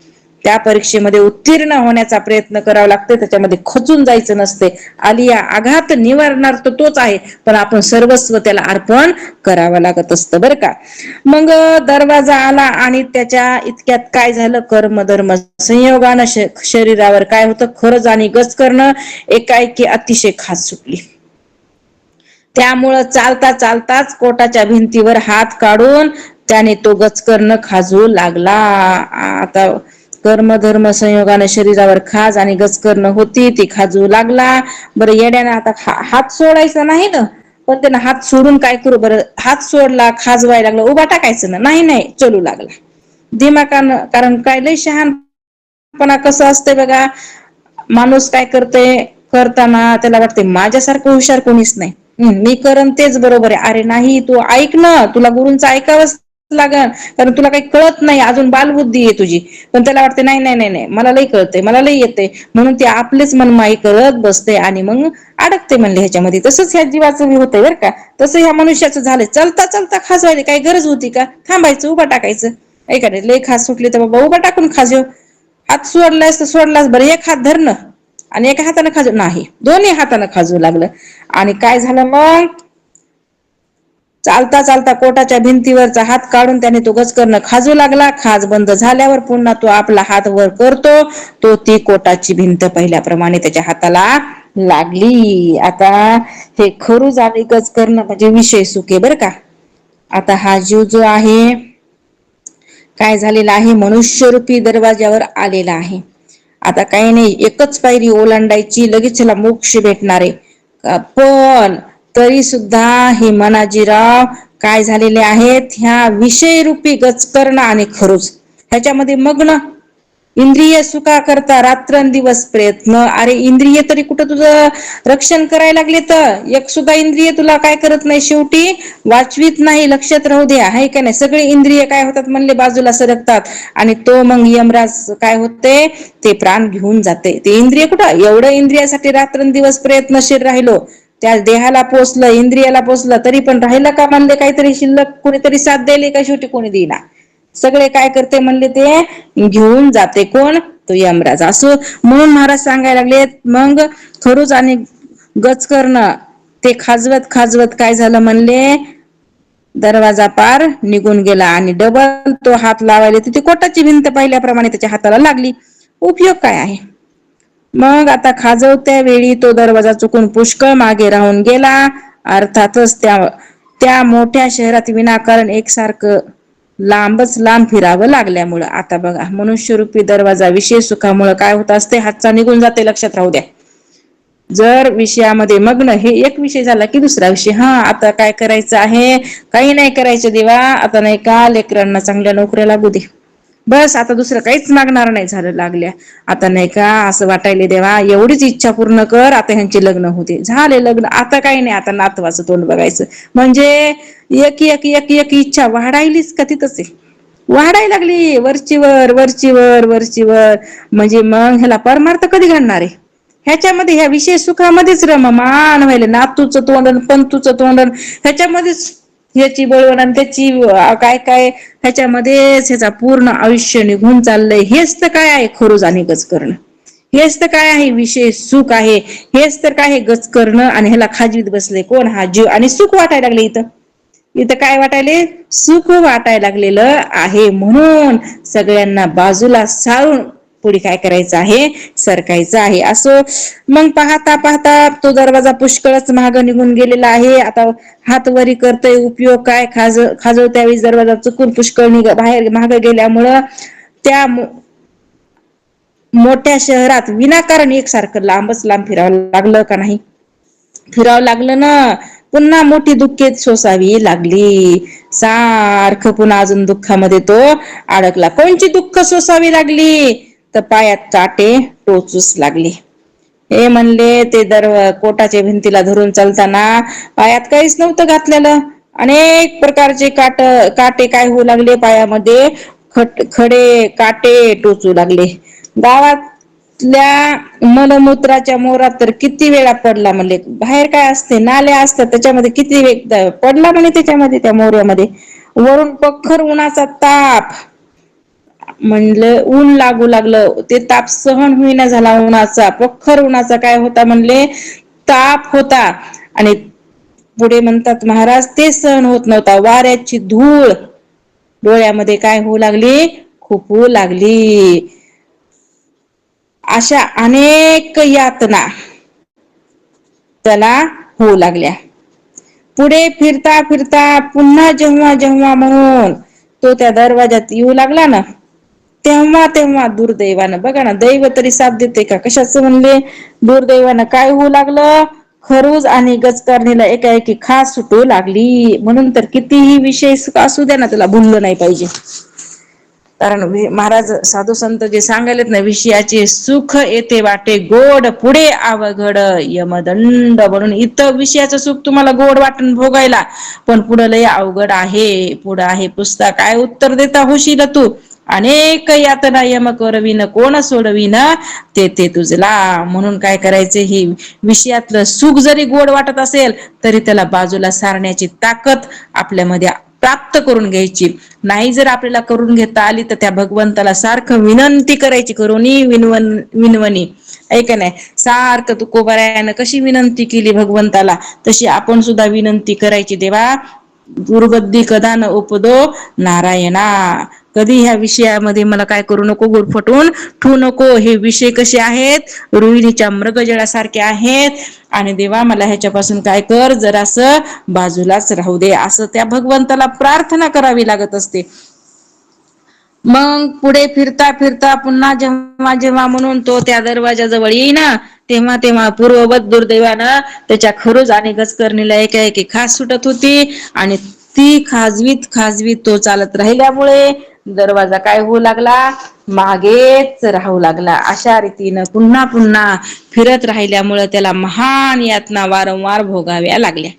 त्या परीक्षेमध्ये उत्तीर्ण होण्याचा प्रयत्न करावा लागतो. त्याच्यामध्ये खचून जायचं नसते. आलिया आघात निवारणार तर तोच आहे, पण आपण सर्वस्व त्याला अर्पण करावं लागत असतं बरं का. मग दरवाजा आला आणि त्याच्या इतक्यात काय झालं? कर्म धर्म संयोगानं शरीरावर काय होतं? खरज आणि गच करणं एकाएकी अतिशय खास सुटली. त्यामुळं चालता चालताच कोटाच्या भिंतीवर हात काढून त्याने तो गचकर्ण खाजवू लागला. आता कर्म धर्म संयोगाने शरीरावर खाज आणि गचकर्ण होती, ती खाजवू लागला. बरं, येड्याने आता हात सोडायचा नाही ना, पण त्यानं हात सोडून काय करू बरं, हात सोडला खाजवायला लागला, उभा टाकायचं ना, नाही नाही चलू लागला दिमाकानं. कारण काय लय शहाणपणा कसं असतंय बघा, माणूस काय करते करताना त्याला वाटते माझ्यासारखं हुशार कोणीच नाही, मी करन तेच बरोबर आहे. अरे नाही, तू ऐक ना, तुला गुरूंचं ऐकावंच लागन, कारण तुला काही कळत नाही अजून, बालबुद्धी आहे तुझी. पण त्याला वाटते नाही नाही नाही नाही मला लई कळतंय, मला लई येते, म्हणून ते आपलेच मनमाई करत बसते आणि मग अडकते म्हणले ह्याच्यामध्ये. तसंच ह्या जीवाचं होतंय बरं का, तसं ह्या मनुष्याचं झालंय. चलता चलता खाजवायला काही गरज होती का, थांबायचं उभा टाकायचं. ऐका लई खाज सुटली तर बाबा उभा टाकून खाजव, हात सोडलास तर सोडलास, बरं एक हात धरणं आणि एका हाताने खाजू, नाही दोन्ही हाताने खाजवू लागलं. आणि काय झालं मग, चालता चालता कोटाच्या भिंतीवरचा हात काढून त्याने तो गचकरण खाजू लागला. खाज बंद झाल्यावर पुन्हा तो आपला हात वर करतो, तो ती कोटाची भिंत पहिल्याप्रमाणे त्याच्या हाताला लागली. आता हे खरूज आणि गचकरण म्हणजे विषय सुखे बरं का. आता हा जीव जो आहे काय झालेला आहे, मनुष्यरूपी दरवाज्यावर आलेला आहे. आता काही नाही, एकच पायरी ओलांडायची, लगेच त्याला मोक्ष भेटणार आहे. पण तरी सुद्धा हे मनाजीराव काय झालेले आहेत, ह्या विषयरूपी गचकरण आणि खरूज ह्याच्यामध्ये मग्न. इंद्रिय सुखा करता रात्रंदिवस प्रयत्न. अरे इंद्रिय तरी कुठं तुझं रक्षण करायला लागले, तर एक सुद्धा इंद्रिय तुला काय करत नाही, शेवटी वाचवीत नाही. लक्षात राहू द्या, आहे का नाही. सगळे इंद्रिय काय होतात म्हणले, बाजूला सरकतात. आणि तो मग यमराज काय होते, ते प्राण घेऊन जाते. ते इंद्रिय कुठं, एवढं इंद्रियासाठी रात्रंदिवस प्रयत्नशील राहिलो, त्या देहाला पोचलं, इंद्रियाला पोचलं, तरी पण राहिलं का म्हणले काहीतरी शिल्लक, कोणीतरी साथ द्यायला का, शेवटी कोणी देईना. सगळे काय करते म्हणले, ते घेऊन जाते. कोण, तो यमराज. असो म्हणून महाराज सांगायला लागलेत, मग खरूज आणि गचकरण ते खाजवत खाजवत काय झालं म्हणले, दरवाजा पार निघून गेला आणि डबल तो हात लावायला तिथे कोटाची भिंत पहिल्याप्रमाणे त्याच्या हाताला लागली. उपयोग काय आहे मग. आता खाजवत्या वेळी तो दरवाजा चुकून पुष्कळ मागे राहून गेला. अर्थातच त्या मोठ्या शहरात विनाकारण एकसारखं लांबच लांब फिरावं लागल्यामुळं. आता बघा, मनुष्यरूपी दरवाजा विषय सुखामुळे काय होत असते, हातचा निघून जाते. लक्षात राहू द्या. जर विषयामध्ये मग्न, हे एक विषय झाला की दुसरा विषय. हा आता काय करायचं आहे, काही नाही करायचं देवा, आता नाही का लेकरांना चांगल्या नोकऱ्या लागू दे, बस आता दुसरं काहीच मागणार नाही झालं लागल्या. आता नाही का असं वाटायले देवा, एवढीच इच्छा पूर्ण कर, आता ह्यांचे लग्न होते, झाले लग्न, आता काही नाही, आता नातवाचं तोंड बघायचं. म्हणजे एक एक एक एक इच्छा वाढायलीच का तिथंच आहे, वाढायला लागली वरचीवर वरचीवर वरचीवर. म्हणजे मग ह्याला परमार्थ कधी घडणार आहे, ह्याच्यामध्ये ह्या विषय सुखामध्येच रममान व्हायला, नातूचं तोंडण पंतूचं तोंडण ह्याच्यामध्येच, ह्याची बळवण आणि त्याची काय काय, ह्याच्यामध्येच ह्याचा पूर्ण आयुष्य निघून चाललंय. हेच तर काय आहे खरूज आणि गचकरण, हेच तर काय आहे विषय सुख आहे, हेच तर काय आहे गचकरण. आणि ह्याला खाजवीत बसले कोण, हा जीव. आणि सुख वाटायला लागले इथं, इथं काय वाटायले, सुख वाटायला लागलेलं आहे. म्हणून सगळ्यांना बाजूला सारून पुढे काय करायचं आहे, सरकायचं आहे. असो मग पाहता पाहता तो दरवाजा पुष्कळच माग निघून गेलेला आहे. आता हात वरी करतोय, उपयोग काय, खाजव त्यावेळी दरवाजा चुकून पुष्कळ बाहेर मागे गेल्यामुळं त्या मोठ्या शहरात विनाकारण एकसारखं लांबच लांब फिरावं लागलं का नाही, फिरावं लागलं ना. पुन्हा मोठी दुःखेत सोसावी लागली, सारखं पुन्हा अजून दुःखामध्ये तो अडकला. कोणची दुःख सोसावी लागली, तर पायात काटे टोचूच लागली. हे म्हणले ते कोटाच्या भिंतीला धरून चालताना पायात काहीच नव्हतं घातलेलं, अनेक प्रकारचे काटे काय होऊ लागले, पायामध्ये खडे काटे टोचू लागले. गावातल्या मलमूत्राच्या मोरात तर किती वेळा पडला म्हणले, बाहेर काय असते नाल्या असतात त्याच्यामध्ये किती वेळ पडला म्हणे, त्याच्यामध्ये त्या मोऱ्यामध्ये. वरून पखर उन्हाचा ताप, म्हणलं ऊन लागू लागलं, ते ताप सहन होईना झाला उन्हाचा, पखर उन्हाचा काय होता म्हणले, ताप होता. आणि पुढे म्हणतात महाराज, ते सहन होत नव्हता, वाऱ्याची धूळ डोळ्यामध्ये काय होऊ लागली, खूपू लागली. अशा अनेक यातना त्याला होऊ लागल्या. पुढे फिरता फिरता पुन्हा जेव्हा जेव्हा म्हणून तो त्या दरवाजात येऊ लागला ना, तेव्हा तेव्हा दुर्दैवानं, बघा ना दैव तरी साथ देते का, कशाचं म्हणले, दुर्दैवानं काय होऊ लागलं, खरूज आणि गजकारणीला एकाएकी खास सुटू लागली. म्हणून तर कितीही विषय असू द्या ना, त्याला भुललं नाही पाहिजे. कारण महाराज साधू संत जे सांगायलेत ना, विषयाचे सुख येते वाटे गोड पुढे अवघड यमदंड. म्हणून इथं विषयाचं सुख तुम्हाला गोड वाटून भोगायला, पण पुढं लय अवघड आहे. पुढं आहे पुस्तक. काय उत्तर देता होशील तू? अनेक यातना यम करवीन कोण सोडवीन ते तुझला. म्हणून काय करायचे, ही विषयातलं सुख जरी गोड वाटत असेल तरी त्याला बाजूला सारण्याची ताकद आपल्यामध्ये प्राप्त करून घ्यायची. नाही जर आपल्याला करून घेता आली तर त्या भगवंताला सारखं विनंती करायची. करुणी विनवणी ऐक नाही, सारखं तुकोबारायानं कशी विनंती केली भगवंताला, तशी आपण सुद्धा विनंती करायची. देवा दुर्बुद्धी कदा न उपदो नारायणा. कधी ह्या विषयामध्ये मला काय करू नको, गुरफटून ठेवू नको. हे विषय कसे आहेत, रोहिणीच्या मृगजळासारखे आहेत. आणि देवा मला ह्याच्यापासून काय कर, जरासं बाजूलाच राहू दे, असं त्या भगवंताला प्रार्थना करावी लागत असते. मग पुढे फिरता फिरता पुन्हा जेव्हा जेव्हा म्हणून तो त्या दरवाजाजवळ येईना, तेव्हा तेव्हा पूर्ववत दुर्दैवानं त्याच्या खरूज आणि गजकरणीला एकाएकी खास सुटत होती. आणि ती खाजवीत तो चालत राहिल्यामुळे दरवाजा काय होऊ लागला, मागेच राहू लागला. अशा रीतीनं पुन्हा पुन्हा फिरत राहिल्यामुळे त्याला महान यातना वारंवार भोगाव्या लागल्या.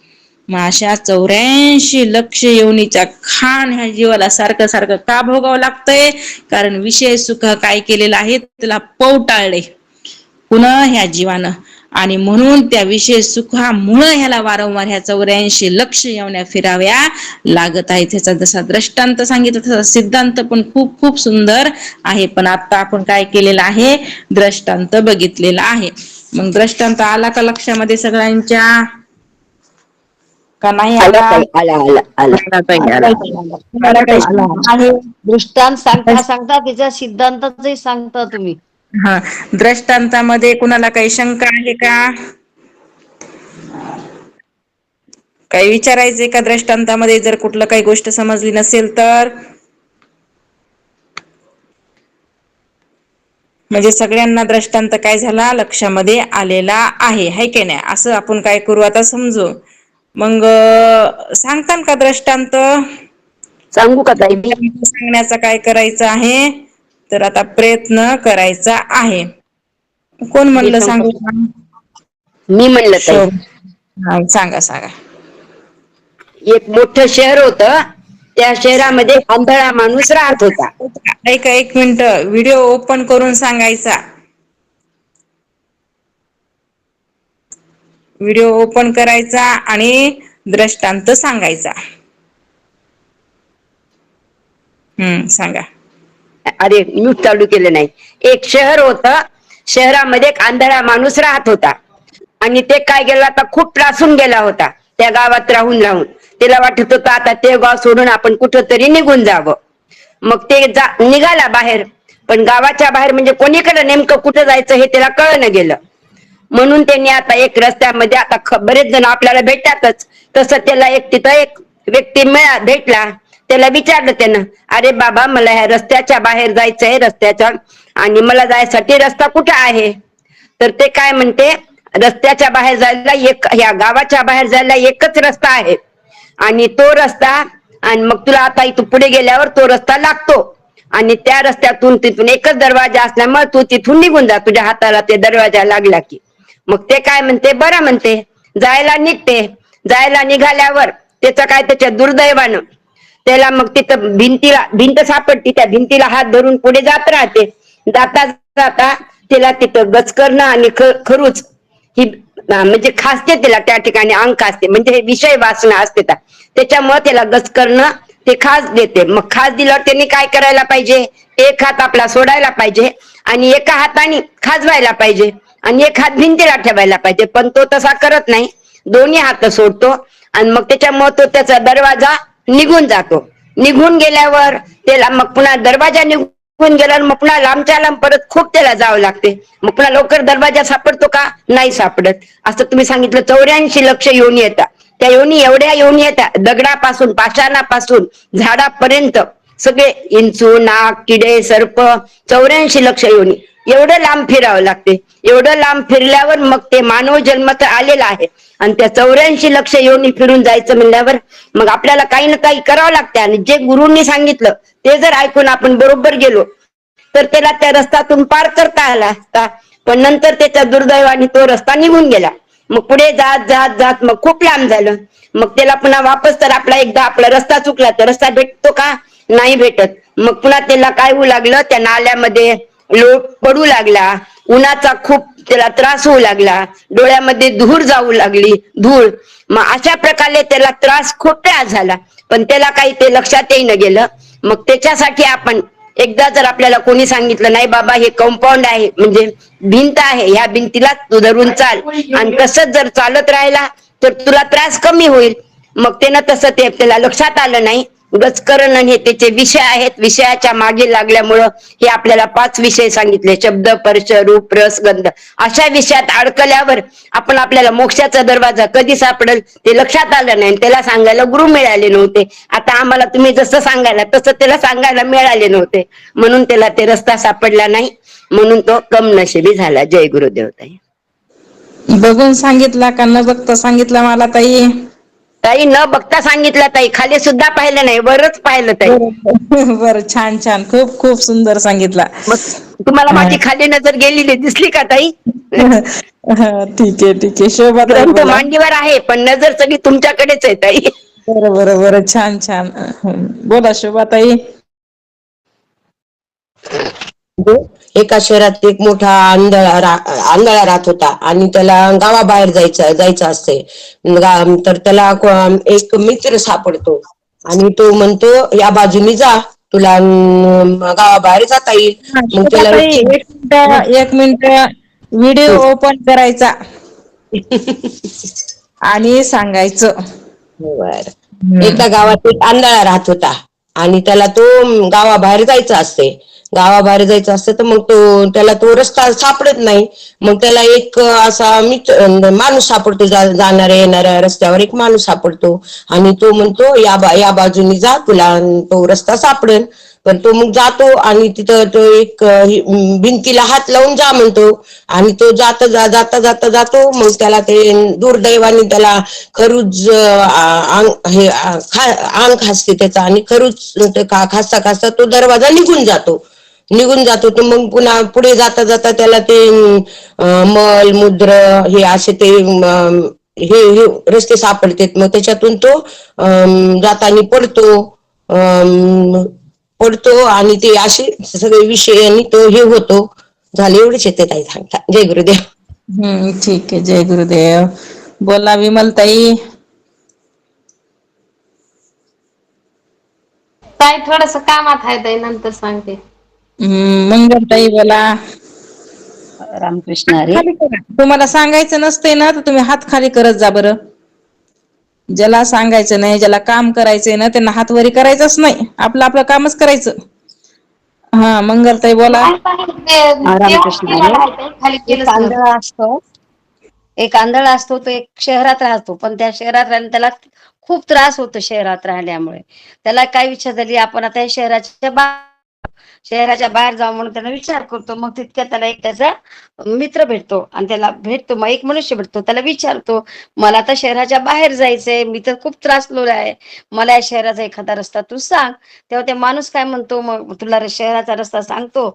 मग अशा 84 लक्ष योनीचा खान ह्या जीवाला सारखं सारखं का भोगावं लागतंय? कारण विषय सुख काय केलेलं आहे, त्याला पवटाळले पुन्हा ह्या जीवानं. आणि म्हणून त्या विषय सुखामुळे ह्याला वारंवार ह्या 84 लक्ष योन्या फिराव्या लागत आहेत. ह्याचा जसा दृष्टांत सांगितलं तसा सिद्धांत पण खूप खूप सुंदर आहे. पण आता आपण काय केलेलं आहे, दृष्टांत बघितलेला आहे. मग दृष्टांत आला का लक्षामध्ये सगळ्यांच्या का नाही आला? आहे दृष्टांत सांगता सांगता त्याच्या सिद्धांताचही सांगता तुम्ही. हा, दृष्टांतामध्ये कुणाला काही शंका आहे का? काही विचारायचंय का दृष्टांतामध्ये? जर कुठलं काही गोष्ट समजली नसेल तर म्हणजे सगळ्यांना दृष्टांत काय झाला लक्षामध्ये आलेला आहे, है की नाही? असं आपण काय करू आता समजू. मग सांगताल का दृष्टांत? सांगू का ताई? सांगण्याचा काय करायचं आहे तर आता प्रयत्न करायचा आहे. कोण म्हणलं सांगू? मी म्हणलं ताई. सांगा सांगा. एक मोठं शहर होतं, त्या शहरामध्ये आंधळा माणूस राहत होता. ऐका एक मिनिट, व्हिडिओ ओपन करून सांगायचा. व्हिडिओ ओपन करायचा आणि दृष्टांत सांगायचा. सांगा. अरे म्यूट चालू केलं नाही. एक शहर होतं, शहरामध्ये एक आंधळा माणूस राहत होता. आणि ते काय गेला, आता खूप त्रासून गेला होता त्या गावात राहून राहून. त्याला वाटत होतं आता ते गाव सोडून आपण कुठंतरी निघून जावं. मग ते निघाला बाहेर, पण गावाच्या बाहेर म्हणजे कोणीकडे नेमकं कुठं जायचं हे त्याला कळलं गेलं. म्हणून त्यांनी आता एक रस्त्यामध्ये, आता बरेच जण आपल्याला भेटतातच, तसं त्याला तिथं एक व्यक्ती भेटला. त्याला विचारलं त्यानं, अरे बाबा मला ह्या रस्त्याच्या बाहेर जायचंय, रस्त्याच्या, आणि मला जायसाठी रस्ता कुठं आहे? तर ते काय म्हणते, रस्त्याच्या बाहेर जायला ह्या गावाच्या बाहेर जायला एकच रस्ता आहे. आणि तो रस्ता, आणि मग तुला आता इथून पुढे गेल्यावर तो रस्ता लागतो. आणि त्या रस्त्यातून तिथून एकच दरवाजा असल्यामुळे तू तिथून निघून जा, तुझ्या हाताला ते दरवाजा लागला की. मग ते काय म्हणते, बरं म्हणते, जायला निघते. जायला निघाल्यावर त्याचं काय, त्याच्या दुर्दैवानं त्याला मग तिथं भिंत सापडती. त्या भिंतीला हात धरून पुढे जात राहते. जाता जाता त्याला तिथं गजकरणं आणि खरूज ही म्हणजे खासते, त्याला त्या ठिकाणी अंक असते, म्हणजे हे विषय वासना असते. त्याच्यामुळे त्याला गजकरणं ते खास देते. मग खास दिल्यावर त्यांनी काय करायला पाहिजे, एक हात आपला सोडायला पाहिजे आणि एका हाताने खाजवायला पाहिजे आणि एक हात भिंतीला ठेवायला पाहिजे. पण तो तसा करत नाही, दोन्ही हात सोडतो. आणि मग त्याच्यामुळे तो त्याचा दरवाजा निघून जातो. निघून गेल्यावर त्याला मग पुन्हा दरवाजा निघून गेल्यावर मग पुन्हा लांबच्या लांब परत खूप त्याला जावं लागते. मग पुन्हा लवकर दरवाजा सापडतो का? नाही सापडत. असं तुम्ही सांगितलं 84 लक्ष योनी येतात. त्या योनी एवढ्या योनी येतात, दगडापासून, पाषाणापासून, झाडापर्यंत सगळे, इंचू, नाग, किडे, सर्प, 84 लक्ष योनी, एवढं लांब फिरावं लागते. एवढं लांब फिरल्यावर मग ते मानव जन्म तर आलेला आहे आणि त्या 84 लक्ष योनी फिरून जायचं म्हणल्यावर मग आपल्याला काही ना काही करावं लागतं. आणि जे गुरूंनी सांगितलं ते जर ऐकून आपण बरोबर गेलो तर त्याला त्या रस्त्यातून पार करता आला असता. पण नंतर त्याच्या दुर्दैवाने तो रस्ता निघून गेला. मग पुढे जात जात जात मग खूप लांब झालं. मग त्याला पुन्हा वापस तर एकदा आपला रस्ता चुकला तर रस्ता भेटतो का? नाही भेटत. मग पुन्हा त्याला काय होऊ लागलं, त्या नाल्यामध्ये लोट पडू लागला, उन्हाचा खूप त्याला त्रास होऊ लागला, डोळ्यामध्ये धूळ जाऊ लागली, धूळ. मग अशा प्रकारे त्याला त्रास खूप त्रास झाला. पण त्याला काही ते लक्षातही न गेलं. मग त्याच्यासाठी आपण एकदा जर आपल्याला कोणी सांगितलं नाही बाबा हे कंपाऊंड आहे म्हणजे भिंत आहे, ह्या भिंतीला तू धरून चाल आणि तसंच जर चालत राहिला तर तुला त्रास कमी होईल. मग त्यानं तसं ते त्याला लक्षात आलं नाही. गजकरण हे त्याचे विषय आहेत. विषयाच्या मागे लागल्यामुळं हे आपल्याला 5 विषय सांगितले, शब्द स्पर्श रूप रस गंध. अशा विषयात अडकल्यावर आपण आपल्याला मोक्षाचा दरवाजा कधी सापडेल ते लक्षात आलं नाही. त्याला सांगायला गुरु मिळाले नव्हते. आता आम्हाला तुम्ही जसं सांगायला तसं त्याला सांगायला मिळाले नव्हते म्हणून त्याला ते रस्ता सापडला नाही. म्हणून तो कमनशिबी झाला. जय गुरुदेव ताई. बघून सांगितला का न बघता सांगितला मला ताई? ताई न बघता सांगितलं ताई, खाली सुद्धा पाहिलं नाही, वरच पाहिलं ताई. बरं, छान छान, खूप खूप सुंदर सांगितला. मग तुम्हाला माझी खाली नजर गेलेली दिसली का ताई? ठीक आहे ठीक आहे. शोभा ताई ग्रंथ बोला. मांडीवर आहे पण नजर सगळी तुमच्याकडेच आहे ताई. बरं बरं बरं, छान छान. बोला शोभा ताई. एका शहरात एक मोठा आंधळा राहत होता आणि त्याला गावाबाहेर जायचं असते. तर त्याला एक मित्र सापडतो आणि तो म्हणतो या बाजूनी जा, तुला गावाबाहेर जाता येईल. मग शोभा त्याला ताई, एक मिनिट व्हिडिओ ओपन करायचा आणि सांगायचं. बर. एका गावात एक आंधळा राहत होता आणि त्याला तो गावाबाहेर जायचं असते. गावाबाहेर जायचं असतं तर मग त्याला तो रस्ता सापडत नाही. मग त्याला एक असा माणूस सापडतो, जाणाऱ्या येणाऱ्या रस्त्यावर एक माणूस सापडतो आणि तो म्हणतो या बाजूनी जा, तुला तो रस्ता सापडेल. पण तो मग जातो आणि तिथं तो एक भिंतीला हात लावून जा म्हणतो आणि तो जाता जातो. मग त्याला ते दुर्दैवाने त्याला खरूच अंग खासते त्याचा आणि खरूच खासता खासता तो दरवाजा निघून जातो. तर मग पुन्हा पुढे जाता जाता त्याला ते मल मूत्र हे असे ते हे रस्ते सापडतात. मग त्याच्यातून तो जाताना पडतो आणि ते असे सगळे विषय आणि तो हे होतो. झाले एवढेच येते ताई सांगता. जय गुरुदेव. ठीक आहे. जय गुरुदेव. बोला विमल ताई. ताई थोडस कामात आहे ताई, नंतर सांगते. मंगल ताई बोला. रामकृष्ण हरी. तुम्हाला सांगायचं नसतंय ना तर तुम्ही हात खाली करत जा बरं. ज्याला सांगायचं नाही, ज्याला काम करायचंय ना त्यांना हात वरी करायचंच नाही. आपलं कामच करायचं. हा मंगलताई बोला. रामकृष्ण हरी. खाली एक आंधळा असतो, तो एक शहरात राहतो. पण त्या शहरात राहिल्याने त्याला खूप त्रास होतो. शहरात राहिल्यामुळे त्याला काय विचार झाली, आपण आता शहराच्या बाहेर जाऊ म्हणून त्याला विचार करतो. मग तितक्या त्याला एक त्याचा मित्र भेटतो आणि त्याला भेटतो. मग एक मनुष्य भेटतो, त्याला विचारतो मला आता शहराच्या बाहेर जायचंय, मी तर खूप त्रासलो आहे, मला या शहराचा एखादा रस्ता तू सांग. तेव्हा ते माणूस काय म्हणतो, मग तुला शहराचा रस्ता सांगतो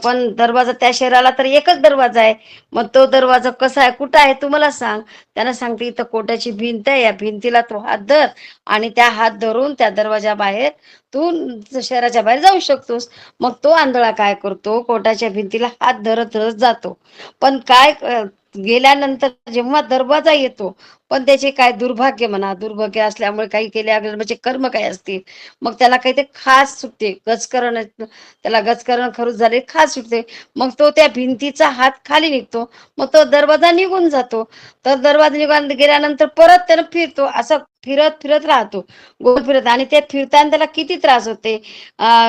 पण दरवाजा त्या शहराला तर एकच दरवाजा आहे. मग तो दरवाजा कसा आहे, कुठं आहे तू मला सांग. त्यानं सांगते इथं कोट्याची भिंत आहे, या भिंतीला तू हात धर आणि त्या हात धरून त्या दरवाजा बाहेर तू शहराच्या बाहेर जाऊ शकतोस. मग तो आंधळा काय करतो, कोटाच्या भिंतीला हात धरत धरत जातो. पण काय गेल्यानंतर जेव्हा दरवाजा येतो, पण त्याचे काय दुर्भाग्य असल्यामुळे काही केले म्हणजे कर्म काय असतील, मग त्याला काही ते खास सुटते. गजकरण त्याला गजकरण खरूच झाले, खास सुटते. मग तो त्या भिंतीचा हात खाली निघतो. मग तो दरवाजा निघून जातो. तर दरवाजा निघून गेल्यानंतर परत त्यानं फिरतो, असं फिरत फिरत राहतो, गोल फिरत. आणि ते फिरताना त्याला किती त्रास होते.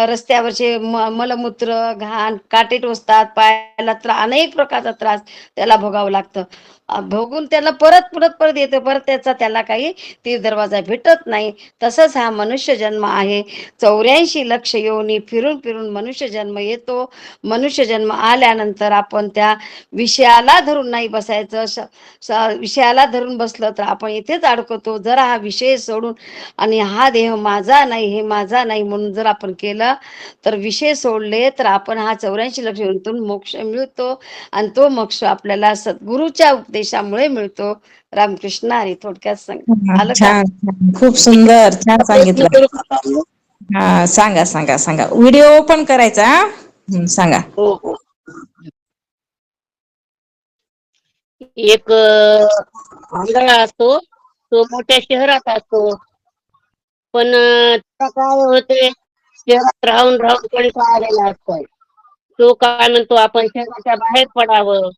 रस्त्यावरचे मलमूत्र घाण काटे टोचतात, पायाला अनेक प्रकारचा त्रास त्याला भोगावं लागतं. भोगून त्याला परत येतो परत त्याला काही तीर दरवाजा भेटत नाही. तसंच हा मनुष्य जन्म आहे. 84 लक्ष योनी फिरून फिरून मनुष्य जन्म येतो. मनुष्य जन्म आल्यानंतर आपण त्या विषयाला धरून नाही बसायचं. विषयाला धरून बसलं तर आपण इथेच अडकतो. जर हा विषय सोडून आणि हा देह माझा नाही, हे माझा नाही म्हणून जर आपण केलं तर विषय सोडले तर आपण हा 84 लक्ष योनीतून मोक्ष मिळतो आणि तो मोक्ष आपल्याला सद्गुरूच्या उपदेशामुळे मिळतो. रामकृष्ण हरी. थोडक्यात सांग आलं का? छान छान. खूप सुंदर, छान प्रयत्न सांगितलं. करू का ताई? हा, सांगा सांगा सांगा. व्हिडिओ ओपन करायचा हा? सांगा. हो हो. एक आंधळा असतो, तो मोठ्या शहरात असतो, पण त्याला काय होते, शहरात राहून राहून कंटाळा आलेला असतो. तो काय म्हणतो आपण शहराच्या बाहेर पडावं.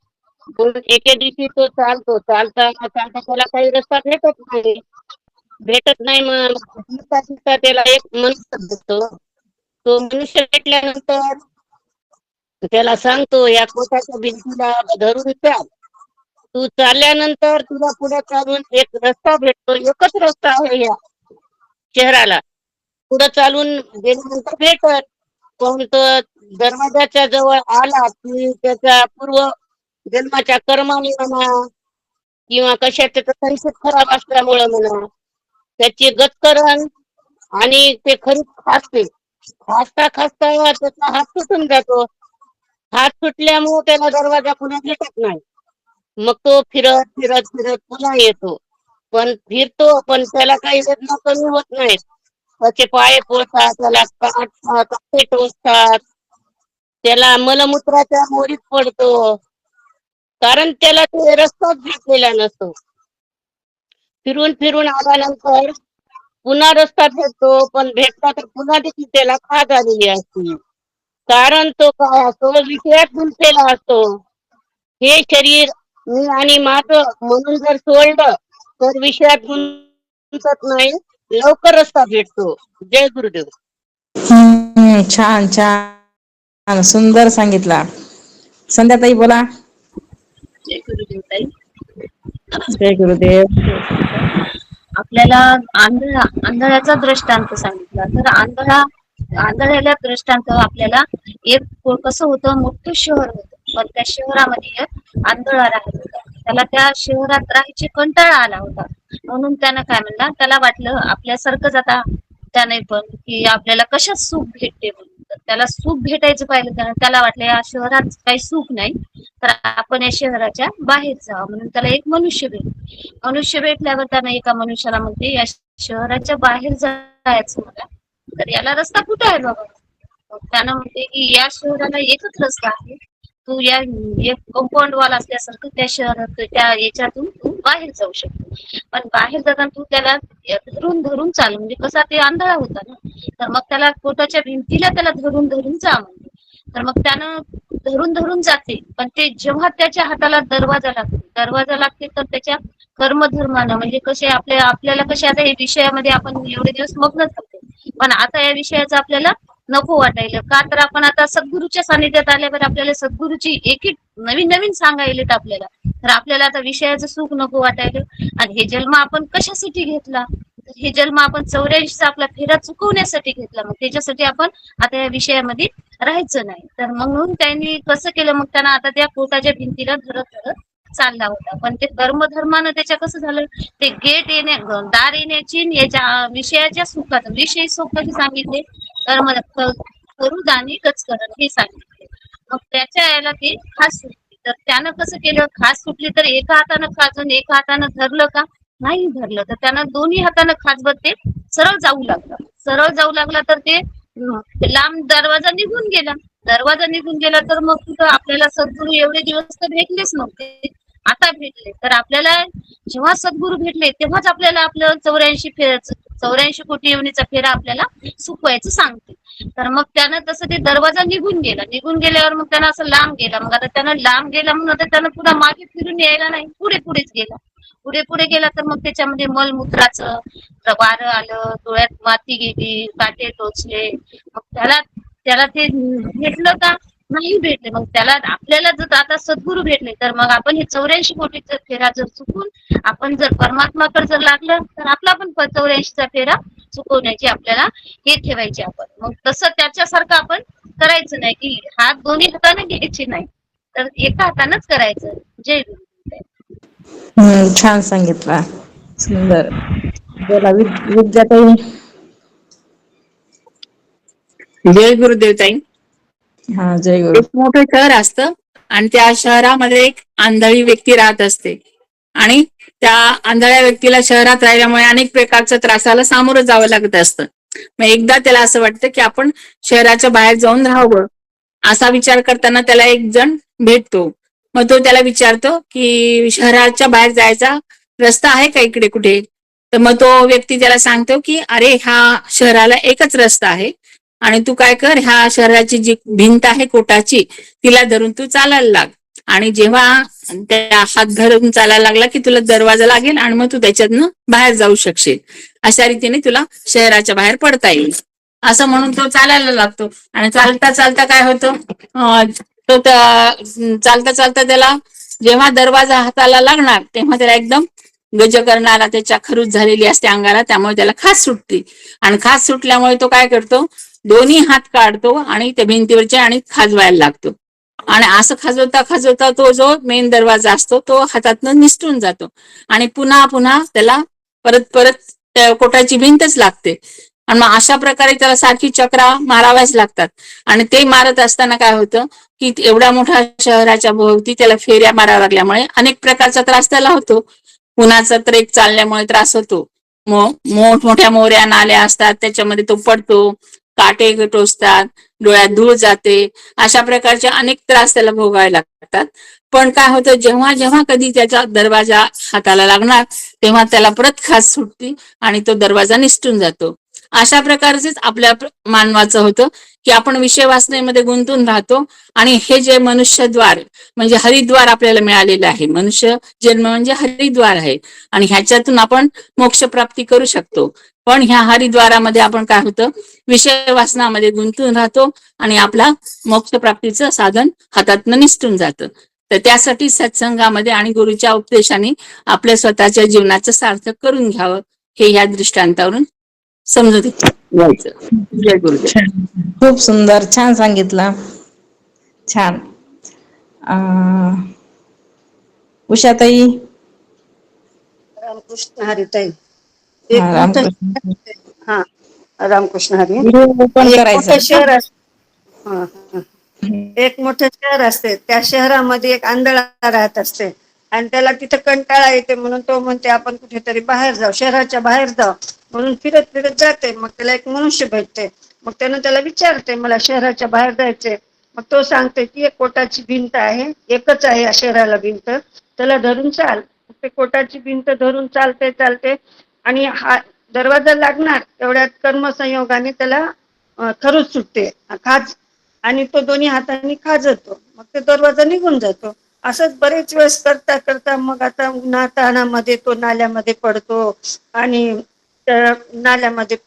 म्हणून एके दिवशी तो चालतो, चालता चालता त्याला काही रस्ता भेटत नाही मग फिरता फिरता त्याला एक मनुष्य भेटतो. तो मनुष्य भेटल्यानंतर त्याला सांगतो, या कोटाच्या भिंतीला धरून चाल. तू चालल्यानंतर तुला पुढे चालून एक रस्ता भेटतो. एकच रस्ता आहे या शहराला. पुढे चालून गेल्यानंतर भेटत. पण तो दरवाजाच्या जवळ आला की त्याच्या पूर्व जन्माच्या कर्माने म्हणा किंवा कशाचं नशीब खराब असल्यामुळे म्हणा त्याची गतकरण आणि ते खरीच खासते. खासता खासता त्याचा हात सुटून जातो. हात सुटल्यामुळे त्याला दरवाजा पुन्हा भेटत नाही. मग तो फिरत फिरत फिरत पुन्हा येतो. पण फिरतो पण त्याला काही वेदना कमी होत नाहीत. त्याचे पाय पोळतात, त्याला काटे टोचतात, त्याला मलमूत्राच्या मोरीत पडतो. कारण त्याला ते रस्ताच भेटलेला नसतो. फिरून फिरून आल्यानंतर पुन्हा रस्ता भेटतो, पण भेटला तर पुन्हा देखील त्याला खाज आलेली असते. कारण तो काय असतो, विषयात गुंतलेला असतो. हे शरीर मी आणि माझं म्हणून जर सोडलं तर विषयात गुंतत नाही, लवकर रस्ता भेटतो. जय गुरुदेव. छान छान, सुंदर सांगितला. संध्याताई बोला. जय गुरुदेव ताई. जय गुरुदेव. आपल्याला आंधळ्याचा दृष्टांत सांगितला. तर आंधळ्याला दृष्टांत आपल्याला एक कसं होतं, मोठं शहर होतं, पण त्या शहरामध्ये एक आंधळा राहत होता. त्याला त्या शहरात राहायची कंटाळा आला होता. म्हणून त्यानं काय म्हणला, त्याला वाटलं आपल्यासारखंच आता त्याने पण की आपल्याला कशात सुख भेटते म्हणून. तर त्याला सुख भेटायचं पाहिलं, त्याला वाटलं या शहरात काही सुख नाही, तर आपण या शहराच्या बाहेर जावं. म्हणून त्याला एक मनुष्य भेटल्यावर त्यानं एका मनुष्याला म्हणते, या शहराच्या बाहेर जायचं मला, तर याला रस्ता कुठे आहे बाबा? मग त्यानं म्हणते की या शहराला एकच रस्ता आहे, तू या एक कंपाऊंड वॉल असल्यासारखं त्या शहरात त्या याच्यातून तू बाहेर जाऊ शकतो. पण बाहेर जाताना तू त्याला धरून धरून चाल. म्हणजे कसा ते आंधळा होता ना, तर मग त्याला कोटाच्या भिंतीला त्याला धरून धरून जा म्हणते. तर मग त्यानं धरून धरून जाते, पण ते जेव्हा त्याच्या हाताला दरवाजा लागते तर त्याच्या कर्मधर्मानं, म्हणजे कसे आपल्याला कसे आता हे विषयामध्ये आपण एवढे दिवस मग्नच होते, पण आता या विषयाचं आपल्याला नको वाटायला. का तर आपण आता सद्गुरूच्या सानिध्यात आल्यावर आपल्याला सद्गुरूची एक नवीन नवीन सांगायलेत आपल्याला. तर आपल्याला आता विषयाचं सुख नको वाटायला. आणि हे जन्म आपण कशासाठी घेतला? तर हे जन्म आपण 84चा आपला फेरा चुकवण्यासाठी घेतला. मग त्याच्यासाठी आपण आता या विषयामध्ये राहायचं नाही. तर म्हणून त्यांनी कसं केलं, मग त्यांना आता त्या पोटाच्या भिंतीला धरत धरत चालला होता. पण ते कर्मधर्मानं त्याच्या कसं झालं, ते दार येण्याची याच्या विषयाच्या सुखात विषयी सुख कशी सांगितले, कर्म करू दानी कचकरण हे सांगितले. मग त्याच्या याला ते खास सुटली. तर त्यानं कसं केलं, खास सुटली तर एका हातानं खाजून एका हातानं धरलं का? नाही धरलं. तर त्यानं दोन्ही हातानं खाजवत ते सरळ जाऊ लागला. तर ते लांब दरवाजा निघून गेला. तर मग तिथं आपल्याला सद्गुरू एवढे दिवस तर भेटलेच नव्हते, आता भेटले. तर आपल्याला जेव्हा सद्गुरू भेटले तेव्हाच आपल्याला आपलं 84 कोटी योनीचा फेरा आपल्याला सुखवायचं सांगते. तर मग त्यानं तसं ते दरवाजा निघून गेल्यावर मग त्यानं असं लांब गेला. मग आता त्यानं लांब गेला म्हणून आता त्यानं पुन्हा मागे फिरून यायला नाही, पुढे गेला. तर मग त्याच्यामध्ये मलमूत्राचं वारं आलं, डोळ्यात माती गेली, काटे टोचले. मग त्याला ते भेटलं का? नाही भेटले, मग त्याला आपल्याला जर आता सद्गुरू भेटले तर मग आपण हे 84 कोटीचा फेरा जर चुकून आपण जर परमात्माकडे जर लागलं तर आपला पण 84चा फेरा चुकवण्याची आपल्याला हे ठेवायचे आपण. मग तसं त्याच्यासारखं आपण करायचं नाही की हात दोन्ही हाताने घ्यायचे नाही, तर एका हातानेच करायचं. जय गुरु. छान सांगितलं, सुंदर. बोला विद्याताई. जय गुरुदेव ताई. हा, जय गुरु. एक मोठं शहर असतं आणि त्या शहरामध्ये एक आंधळी व्यक्ती राहत असते आणि त्या आंधळ्या व्यक्तीला शहरात राहिल्यामुळे अनेक प्रकारच्या त्रासाला सामोरं जावं लागत असतं. मग एकदा त्याला असं वाटतं की आपण शहराच्या बाहेर जाऊन राहावं. असा विचार करताना त्याला एक जण भेटतो. मग तो त्याला विचारतो की शहराच्या बाहेर जायचा रस्ता आहे का इकडे कुठे? तर मग तो व्यक्ती त्याला सांगतो की अरे, हा शहराला एकच रस्ता आहे आणि तू काय कर, ह्या शहराची जी भिंत आहे कोटाची तिला धरून तू चालायला लाग आणि जेव्हा त्या हात धरून चालायला लागला की तुला दरवाजा लागेल आणि मग तू त्याच्यातनं बाहेर जाऊ शकशील. अशा रीतीने तुला शहराच्या बाहेर पडता येईल. असं म्हणून तो चालायला लागतो आणि चालता चालता काय होतं, चालता चालता त्याला जेव्हा दरवाजा हाताला लागणार तेव्हा त्याला एकदम गज करणारा त्याच्या खरूच झालेली असते अंगाला, त्यामुळे त्याला खास सुटते आणि खास सुटल्यामुळे तो काय करतो, दोन्ही हात काढतो आणि त्या भिंतीवरचे आणि खाजवायला लागतो आणि असं खाजवता खाजवता तो जो मेन दरवाजा असतो तो हातातनं निसटून जातो आणि पुन्हा पुन्हा त्याला परत परत त्या कोटाची भिंतच लागते आणि मग अशा प्रकारे त्याला सारखी चक्रा माराव्याच लागतात. आणि ते मारत असताना काय होतं की एवढ्या मोठ्या शहराच्या भोवती त्याला फेऱ्या माराव्या लागल्यामुळे अनेक प्रकारचा त्रास त्याला होतो. उन्हाचा ट्रेक चालल्यामुळे त्रास होतो, मोठमोठ्या मोऱ्या नाल्या असतात त्याच्यामध्ये तो पडतो, काटे टोचतात, डोळ्यात धूळ जाते, अशा प्रकारचे अनेक त्रास त्याला भोगावे लागतात. पण काय होतं, जेव्हा जेव्हा कधी त्याचा दरवाजा हाताला लागणार तेव्हा त्याला परत खास सुटते आणि तो दरवाजा निसटून जातो. अशा प्रकारचेच आपल्या मानवाचं होतं की आपण विषय वासनेमध्ये गुंतून राहतो आणि हे जे मनुष्यद्वार म्हणजे हरिद्वार आपल्याला मिळालेलं आहे. मनुष्य जन्म म्हणजे हरिद्वार आहे आणि ह्याच्यातून आपण मोक्ष प्राप्ती करू शकतो. पण ह्या हरिद्वारामध्ये आपण काय होतं, विषय वासनामध्ये गुंतून राहतो आणि आपला मोक्ष प्राप्तीचं साधन हातातनं निसटून जातं. तर त्यासाठी सत्संगामध्ये आणि गुरुच्या उपदेशाने आपल्या स्वतःच्या जीवनाचं सार्थक करून घ्यावं, हे या दृष्टांतावरून समजून घ्यायचं. जय गुरुदेव. खूप सुंदर, छान सांगितलं, छान. उषाताई. रामकृष्ण हरी ताई. रामकृष्ण. हा, रामकृष्ण हरी. ओपन करायचं. शहर एक मोठं शहर असते, त्या शहरामध्ये एक आंधळा राहत असते आणि त्याला तिथं कंटाळा येते म्हणून तो म्हणते आपण कुठेतरी बाहेर जाऊ, शहराच्या बाहेर जाऊ म्हणून फिरत फिरत जाते. मग त्याला एक मनुष्य भेटते, मग त्यानं त्याला विचारते मला शहराच्या बाहेर जायचंय. मग तो सांगते की एक कोटाची भिंत आहे, एकच आहे या शहराला भिंत, त्याला धरून चाल. ते कोटाची भिंत धरून चालते चालते आणि हा दरवाजा लागणार तेवढ्यात कर्मसंयोगाने त्याला खरूच सुटते खाज आणि तो दोन्ही हातांनी खाजतो. मग ते दरवाजा निघून जातो. असंच बरेच वेळेस करता करता मग आता उन्हाताणामध्ये तो नाल्यामध्ये पडतो आणि त्या नाल्यामध्ये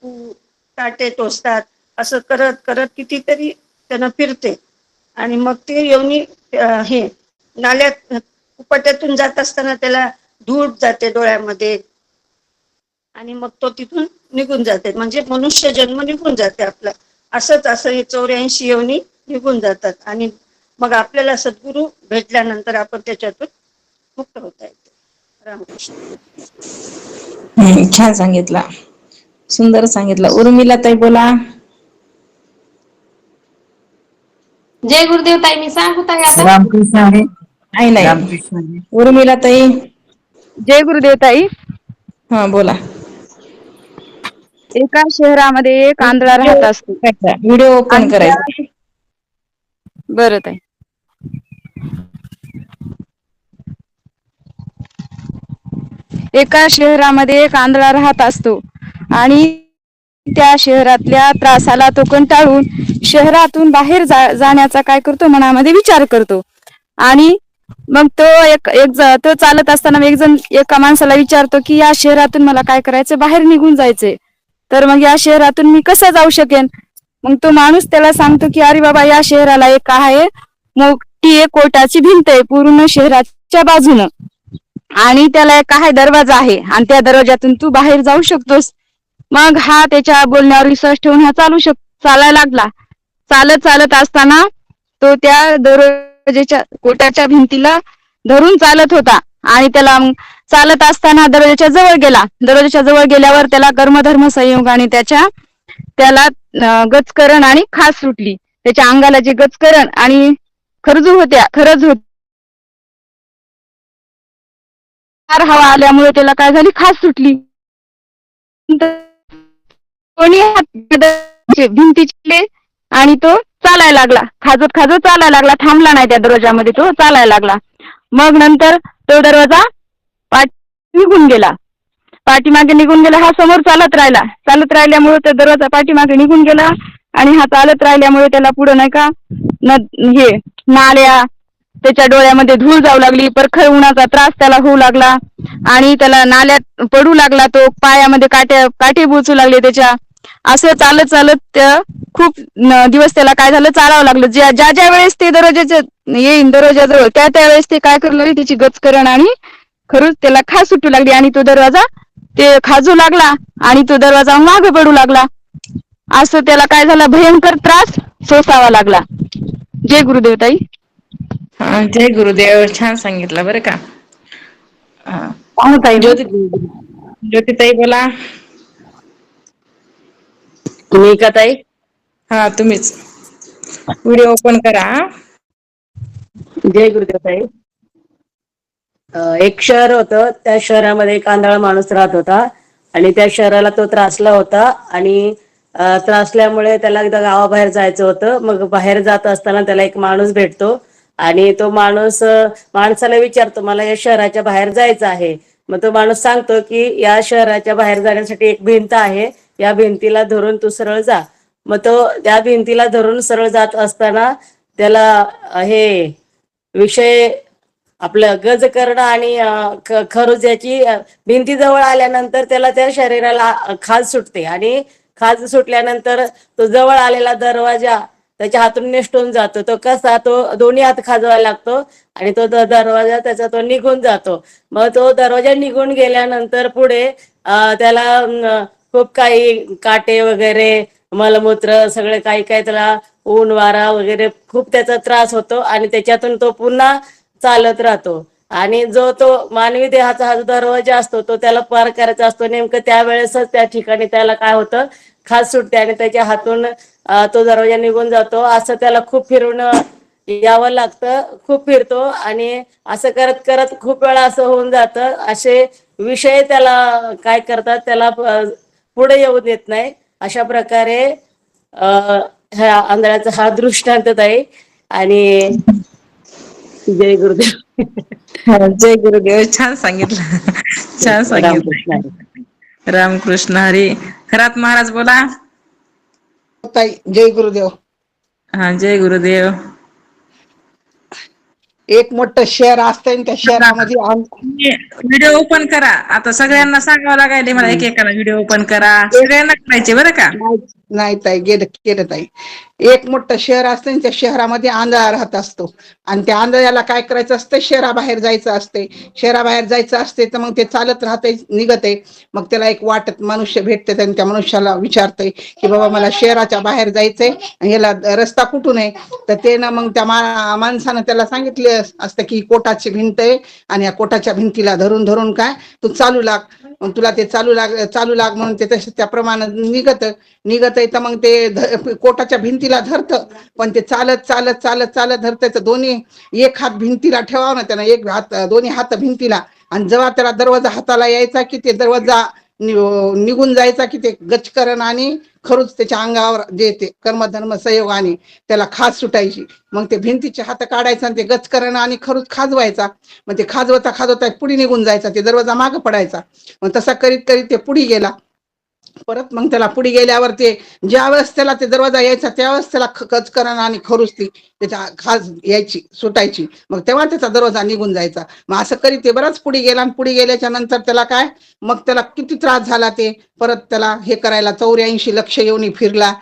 काटे टोचतात. असं करत करत कितीतरी त्यानं फिरते आणि मग ते येऊन हे नाल्यात उपट्यातून जात असताना त्याला धूळ जाते डोळ्यामध्ये आणि मग तो तिथून निघून जाते, म्हणजे मनुष्य जन्म निघून जाते आपला. असंच असं हे 84 योनी निघून जातात आणि मग आपल्याला सद्गुरू भेटल्यानंतर आपण त्याच्यातून मुक्त होता येते. रामकृष्ण. छान सांगितलं, सुंदर सांगितलं. उर्मिला ताई बोला. जय गुरुदेव ताई. मी सांगू ताई आता. रामकृष्ण हरी. नाही, उर्मिला ताई. जय गुरुदेव ताई. हा, बोला. एका शहरामध्ये एक आंधळा राहत असतो. व्हिडिओ ओपन करायचा. बरं ताई. एका शहरामध्ये एक आंधळा राहत असतो आणि त्या शहरातल्या त्रासाला तो कंटाळून शहरातून बाहेर जाण्याचा काय करतो, मनामध्ये विचार करतो. आणि मग तो चालत असताना एक जण एका माणसाला विचारतो की या शहरातून मला काय करायचं, बाहेर निघून जायचंय, तर मग या शहरातून मी कसं जाऊ शकेन. मग तो माणूस त्याला सांगतो की अरे बाबा या शहराला एक आहे मोठी एक कोटाची भिंत आहे पूर्ण शहराच्या बाजूनं आणि त्याला एक आहे दरवाजा आहे आणि त्या दरवाजातून तू बाहेर जाऊ शकतोस. मग हा त्याच्या बोलण्यावर विश्वास ठेवून हा चालायला लागला. चालत चालत असताना तो त्या दरवाजाच्या कोटाच्या भिंतीला धरून चालत होता आणि त्याला चालत असताना दरवाजाच्या जवळ गेला. दरवाजाच्या जवळ गेल्यावर त्याला कर्मधर्म संयोगाने त्याला गचकरण आणि खास सुटली. त्याच्या अंगाला जे गचकरण आणि खरज होत्या हवा आल्यामुळे त्याला काय झाली खास सुटली. कोणी भिंतीचे आणि तो चालायला लागला. खाजत चालायला लागला. थांबला नाही त्या दरवाजामध्ये, तो चालायला लागला. मग नंतर तो दरवाजा निघून गेला. पाठीमागे निघून गेला. हा समोर चालत राहिल्यामुळे तो दरवाजा पाठीमागे निघून गेला आणि हा चालत राहिल्यामुळे त्याला पुढे नाही का हे नाल्या, त्याच्या डोळ्यामध्ये धूळ जाऊ लागली. परखर उन्हाचा त्रास त्याला होऊ लागला आणि त्याला नाल्यात पडू लागला. तो पायामध्ये काटे बोचू लागले त्याच्या. असं चालत चालत खूप दिवस त्याला काय झालं चालावं लागलं. ज्या वेळेस ते दरवाजाजवळ त्या वेळेस ते काय करू लागले, त्याची गचकरण आणि खरंच त्याला खास सुटू लागली आणि तो दरवाजा ते खाजू लागला आणि तो दरवाजा मागे पडू लागला. असं त्याला काय झालं, भयंकर त्रास सोसावा लागला. जय गुरुदेव ताई. जय गुरुदेव. छान सांगितलं बरं का. ज्योतिताई बोला. तुम्ही का ताई? हा तुम्हीच. व्हिडिओ ओपन करा. जय गुरुदेव ताई. एक शहर होतं, त्या शहरामध्ये एक आंधळा माणूस राहत होता आणि त्या शहराला तो त्रासला होता आणि त्रासल्यामुळे त्याला एकदा गावाबाहेर जायचं होतं. मग बाहेर जात असताना त्याला एक माणूस भेटतो आणि तो माणूस माणसाला विचारतो, मला या शहराच्या बाहेर जायचं आहे. मग तो माणूस सांगतो की या शहराच्या बाहेर जाण्यासाठी एक भिंत आहे, या भिंतीला धरून तू सरळ जा. मग तो त्या भिंतीला धरून सरळ जात असताना त्याला हे विषय आपलं गजकर्ण आणि खरुज्याची भिंतीजवळ आल्यानंतर त्याला त्या शरीराला खाज सुटते आणि खाज सुटल्यानंतर तो जवळ आलेला दरवाजा त्याच्या हातून निसटून जातो. तो कसा, तो दोन्ही हात खाजवायला लागतो आणि तो दरवाजा त्याचा तो निघून जातो. मग तो दरवाजा निघून गेल्यानंतर पुढे त्याला खूप काही काटे वगैरे, मलमूत्र सगळे काही त्याला ऊन वारा वगैरे खूप त्याचा त्रास होतो आणि त्याच्यातून तो पुन्हा चालत राहतो. आणि जो तो मानवी देहाचा हा जो दरवाजा असतो तो त्याला पार करायचा असतो. नेमकं त्यावेळेसच त्या ठिकाणी त्याला काय होतं, खाज सुटते आणि त्याच्या हातून तो दरवाजा निघून जातो. असं त्याला खूप फिरून यावं लागतं, खूप फिरतो आणि असं करत करत खूप वेळा असं होऊन जातं. असे विषय त्याला काय करतात, त्याला पुढे येऊ देत नाही. अशा प्रकारे ह्या आंधळ्याचा हा दृष्टांत आहे. आणि जय गुरुदेव. जय गुरुदेव. छान सांगितलं. छान सांगितलं. रामकृष्ण हरी. खरात महाराज बोला. ताई जय गुरुदेव. हा जय गुरुदेव. एक मोठं शहर असतं आणि त्या शहरामध्ये व्हिडिओ ओपन करा. आता सगळ्यांना सांगावं लागायले मला, एकेकाला व्हिडिओ ओपन करा. सगळ्यांना करायचे बरं का. नाही ताई, केलं ताई. एक मोठं शहर असतं आणि त्या शहरामध्ये आंधळा राहत असतो आणि त्या आंधळ्याला काय करायचं असतं, शहराबाहेर जायचं असते. शहराबाहेर जायचं असते तर मग ते चालत राहते, निघते. मग त्याला एक वाटत मनुष्य भेटते आणि त्या मनुष्याला विचारतंय की बाबा मला शहराच्या बाहेर जायचंय आणि याला रस्ता कुठून आहे. तर ते ना मग त्या माणसानं त्याला सांगितलं असतं की कोटाची भिंत आहे आणि या कोटाच्या भिंतीला धरून धरून काय तू चालू लाग. मग तुला ते चालू लाग म्हणून ते तसं त्याप्रमाणे निघत आहे. तर मग ते कोटाच्या भिंतीला धरतं, पण ते चालत धरतं. तर दोन्ही एक हात भिंतीला ठेवावं ना त्यानं, एक हात दोन्ही हात भिंतीला. आणि जेव्हा त्याला दरवाजा हाताला यायचा की ते दरवाजा निघून जायचा की ते गचकरण आणि खरूच त्याच्या अंगावर जे ते कर्मधर्म संयोगाने त्याला खाज सुटायची. मग ते भिंतीचे हात काढायचा आणि ते गचकरण आणि खरूच खाजवायचा. मग ते खाजवता पुढे निघून जायचा, ते दरवाजा मागं पडायचा. मग तसा करीत करीत ते पुढे गेला. परत मग त्याला पुढे गेल्यावर ते ज्या वेळेस त्याला ते दरवाजा यायचा त्यावेळेस त्याला गचकरण आणि खरूच ती त्याच्या खाज यायची, सुटायची. मग तेव्हा त्याचा दरवाजा निघून जायचा. मग असं करीत ते बराच पुढे गेला आणि पुढे गेल्याच्या नंतर त्याला काय, मग त्याला किती त्रास झाला. ते परत त्याला हे करायला 84 लक्ष येऊन फिरला.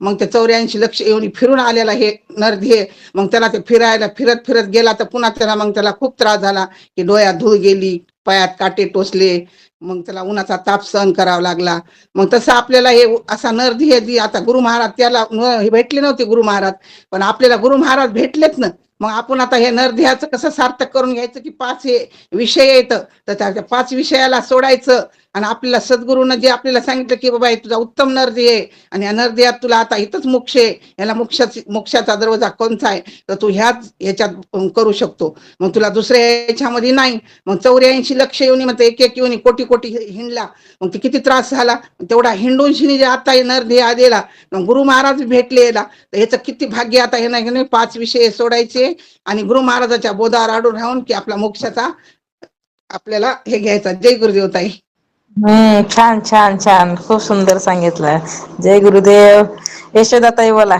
मग ते 84 लक्ष येऊन फिरून आलेला हे नरदेह, मग त्याला ते फिरायला फिरत फिरत गेला तर पुन्हा त्याला मग त्याला खूप त्रास झाला की डोळ्यात धूळ गेली, पायात काटे टोचले, मग त्याला उन्हाचा ताप सहन करावा लागला. मग तसं आपल्याला हे असा नरदेह आता गुरु महाराज त्याला हे भेटले नव्हते गुरु महाराज, पण आपल्याला गुरु महाराज भेटलेत ना. मग आपण आता हे नरदेहाचं कसं सार्थक करून घ्यायचं की 5 हे विषय येतं, तर त्या 5 विषयाला सोडायचं आणि आपल्याला सद्गुरूनं जे आपल्याला सांगितलं की बाबा हे तुझा उत्तम नरदेह आहे आणि या नरदेहात तुला आता इथंच मोक्ष आहे, याला मोक्षाचा दरवाजा कोणता आहे, तर तू ह्याच्यात करू शकतो. मग तुला दुसऱ्या ह्याच्यामध्ये नाही. मग 84 लक्ष येऊन मग एक एक येऊन कोटी कोटी हिंडला, मग ते किती त्रास झाला. तेवढा हिंडून शिनी जे आता नरदेह आलेला, मग गुरु महाराज भेटले याला, तर ह्याचं किती भाग्य. आता हे नाही 5 विषय सोडायचे आणि गुरु महाराजाच्या बोधावर आडून राहून की आपला मोक्षाचा आपल्याला हे घ्यायचा. जय गुरुदेव ताई. छान छान छान, खूप सुंदर सांगितलं. जय गुरुदेव. यशोदाताई बोला.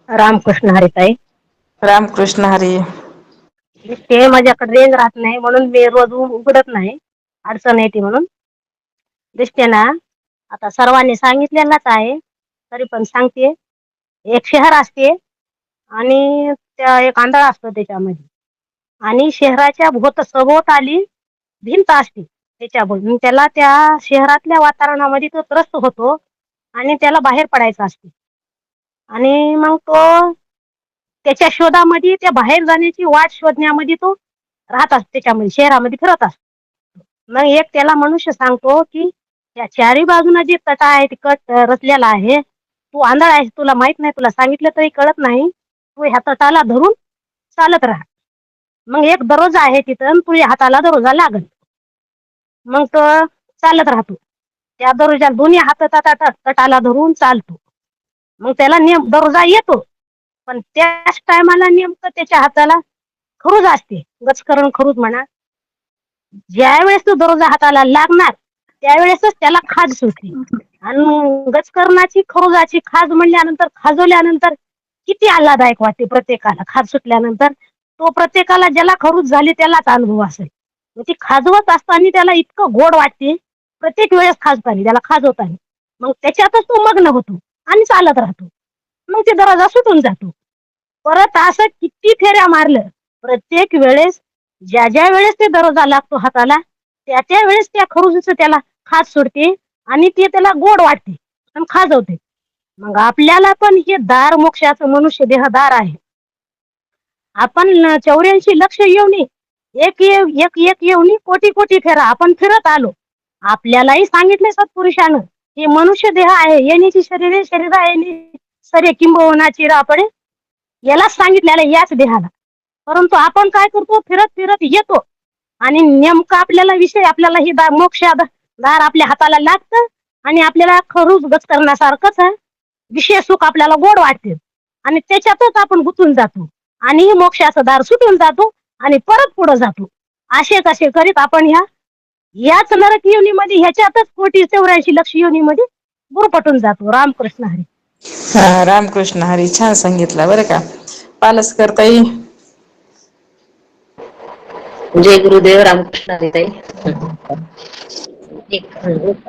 रामकृष्ण हरी ताई. रामकृष्ण हरी. ते माझ्याकडे रेंज राहत नाही म्हणून मी रोज उघडत नाही, अडचण येते म्हणून. दिसते ना, आता सर्वांनी सांगितलेलंच आहे तरी पण सांगते. एक शहर असते आणि त्या एक आंधळा असतो त्याच्यामध्ये, आणि शहराच्या सभोवताली भिंत असते त्याच्याभोवती. त्याला त्या शहरातल्या वातावरणामध्ये तो त्रस्त होतो आणि त्याला बाहेर पडायचं असते. आणि मग तो त्याच्या शोधामध्ये, त्या बाहेर जाण्याची वाट शोधण्यामध्ये तो राहत असतो, त्याच्यामध्ये शहरामध्ये फिरत असतो. मग एक त्याला मनुष्य सांगतो की त्या चारी बाजूला जे तटा आहे ते कट रचलेला आहे, तू आंधळा आहेस, तुला माहित नाही, तुला सांगितलं तरी कळत नाही, तू ह्या तटाला धरून चालत राहा. मग एक दरवाजा आहे तिथं, तुझ्या हाताला दरवाजा लागल. मग तो चालत राहतो त्या दरवाजा, दोन्ही हात तटाला धरून चालतो. मग त्याला दरवाजा येतो, पण त्याच टायमाला नेमकं त्याच्या हाताला खरूज असते, गचकरण खरूज म्हणा. ज्या वेळेस तो दरवाजा हाताला लागणार त्यावेळेसच त्याला खाज सुटली. आणि गचकरणाची खरुजाची खाज म्हणल्यानंतर, खाजवल्यानंतर किती आल्हादायक वाटते प्रत्येकाला. खाज सुटल्यानंतर तो प्रत्येकाला, ज्याला खरूज झाली त्यालाच अनुभव असेल. ती खाजवत असताना त्याला इतकं गोड वाटते, प्रत्येक वेळेस खाजताना त्याला खाजवताना. मग त्याच्यातच तो मग्न होतो आणि चालत राहतो. मग ते दरवाजा सुटून जातो. परत असं किती फेऱ्या मारलं, प्रत्येक वेळेस ज्या वेळेस ते दरवाजा लागतो हाताला, त्या वेळेस त्या खरुजीचं त्याला खाज सुटते आणि ते त्याला गोड वाटते आणि खाजवते. मग आपल्याला पण हे दार मोक्षाचं मनुष्य देह दार आहे. आपण 84 लक्ष येऊनी, एक येऊनी कोटी कोटी फेरा आपण फिरत आलो. आपल्यालाही सांगितले सत्पुरुषानं, हे मनुष्य देह आहे, येण्याची शरीर सरे किंबहुना चिरापडे, यालाच सांगितलेलं याच देहाला. परंतु आपण काय करतो, फिरत फिरत येतो आणि नेमका आपल्याला विषय, आपल्याला ही मोक्ष दार आपल्या हाताला लागतं आणि आपल्याला खरूज गचकरणासारखंच विषय सुख आपल्याला गोड वाटते आणि त्याच्यातच आपण गुंतून जातो आणि मोक्षाचं दार सुटून जातो आणि परत पुढे जातो. असे करीत आपण याच नरक योनीमध्ये, ह्याच्यातच 84 लक्ष योनीमध्ये गुरपटून जातो. रामकृष्ण हरी. रामकृष्ण हरी. छान सांगितलं बरं का. पालसकर ताई. जय गुरुदेव. रामकृष्ण हरी ताई. एक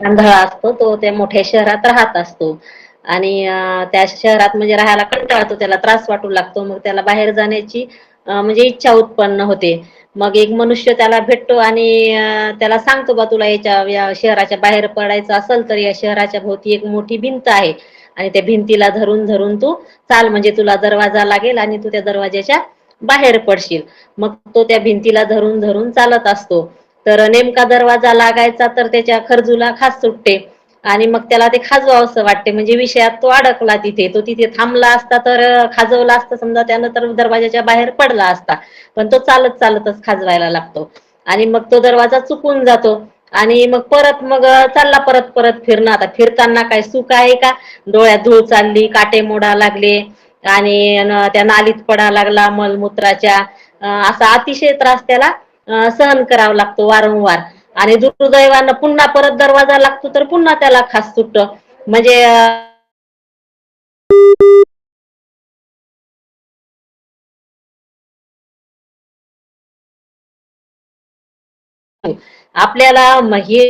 आंधळा असतो, तो त्या मोठ्या शहरात राहत असतो आणि त्या शहरात म्हणजे राहायला कंटाळतो, त्याला त्रास वाटू लागतो. मग त्याला बाहेर जाण्याची म्हणजे इच्छा उत्पन्न होते. मग एक मनुष्य त्याला भेटतो आणि त्याला सांगतो, बा तुला या शहराच्या बाहेर पडायचं असेल तर या शहराच्या भोवती एक मोठी भिंत आहे आणि त्या भिंतीला धरून धरून तू चाल, म्हणजे तुला दरवाजा लागेल आणि तू त्या दरवाजाच्या बाहेर पडशील. मग तो त्या भिंतीला धरून धरून चालत असतो. तर नेमका दरवाजा लागायचा तर त्याच्या खरजूला खाज सुटते आणि मग त्याला ते खाजवावं असं वाटते, म्हणजे विषयात तो अडकला. तो तिथे थांबला असता तर खाजवला असता समजा त्यानं, तर दरवाजाच्या बाहेर पडला असता. पण तो चालत चालतच खाजवायला लागतो आणि मग तो दरवाजा चुकून जातो आणि मग चालला परत फिरणं. आता फिरताना काय सुख आहे का? डोळ्यात धूळ चालली, काटे मोडा लागले आणि त्या नालीत पडा लागला मलमूत्राच्या. असा अतिशय त्रास त्याला सहन करावा लागतो वारंवार. आणि दुर्दैवानं पुन्हा परत दरवाजा लागतो तर पुन्हा त्याला खाज सुटतं. म्हणजे आपल्याला हे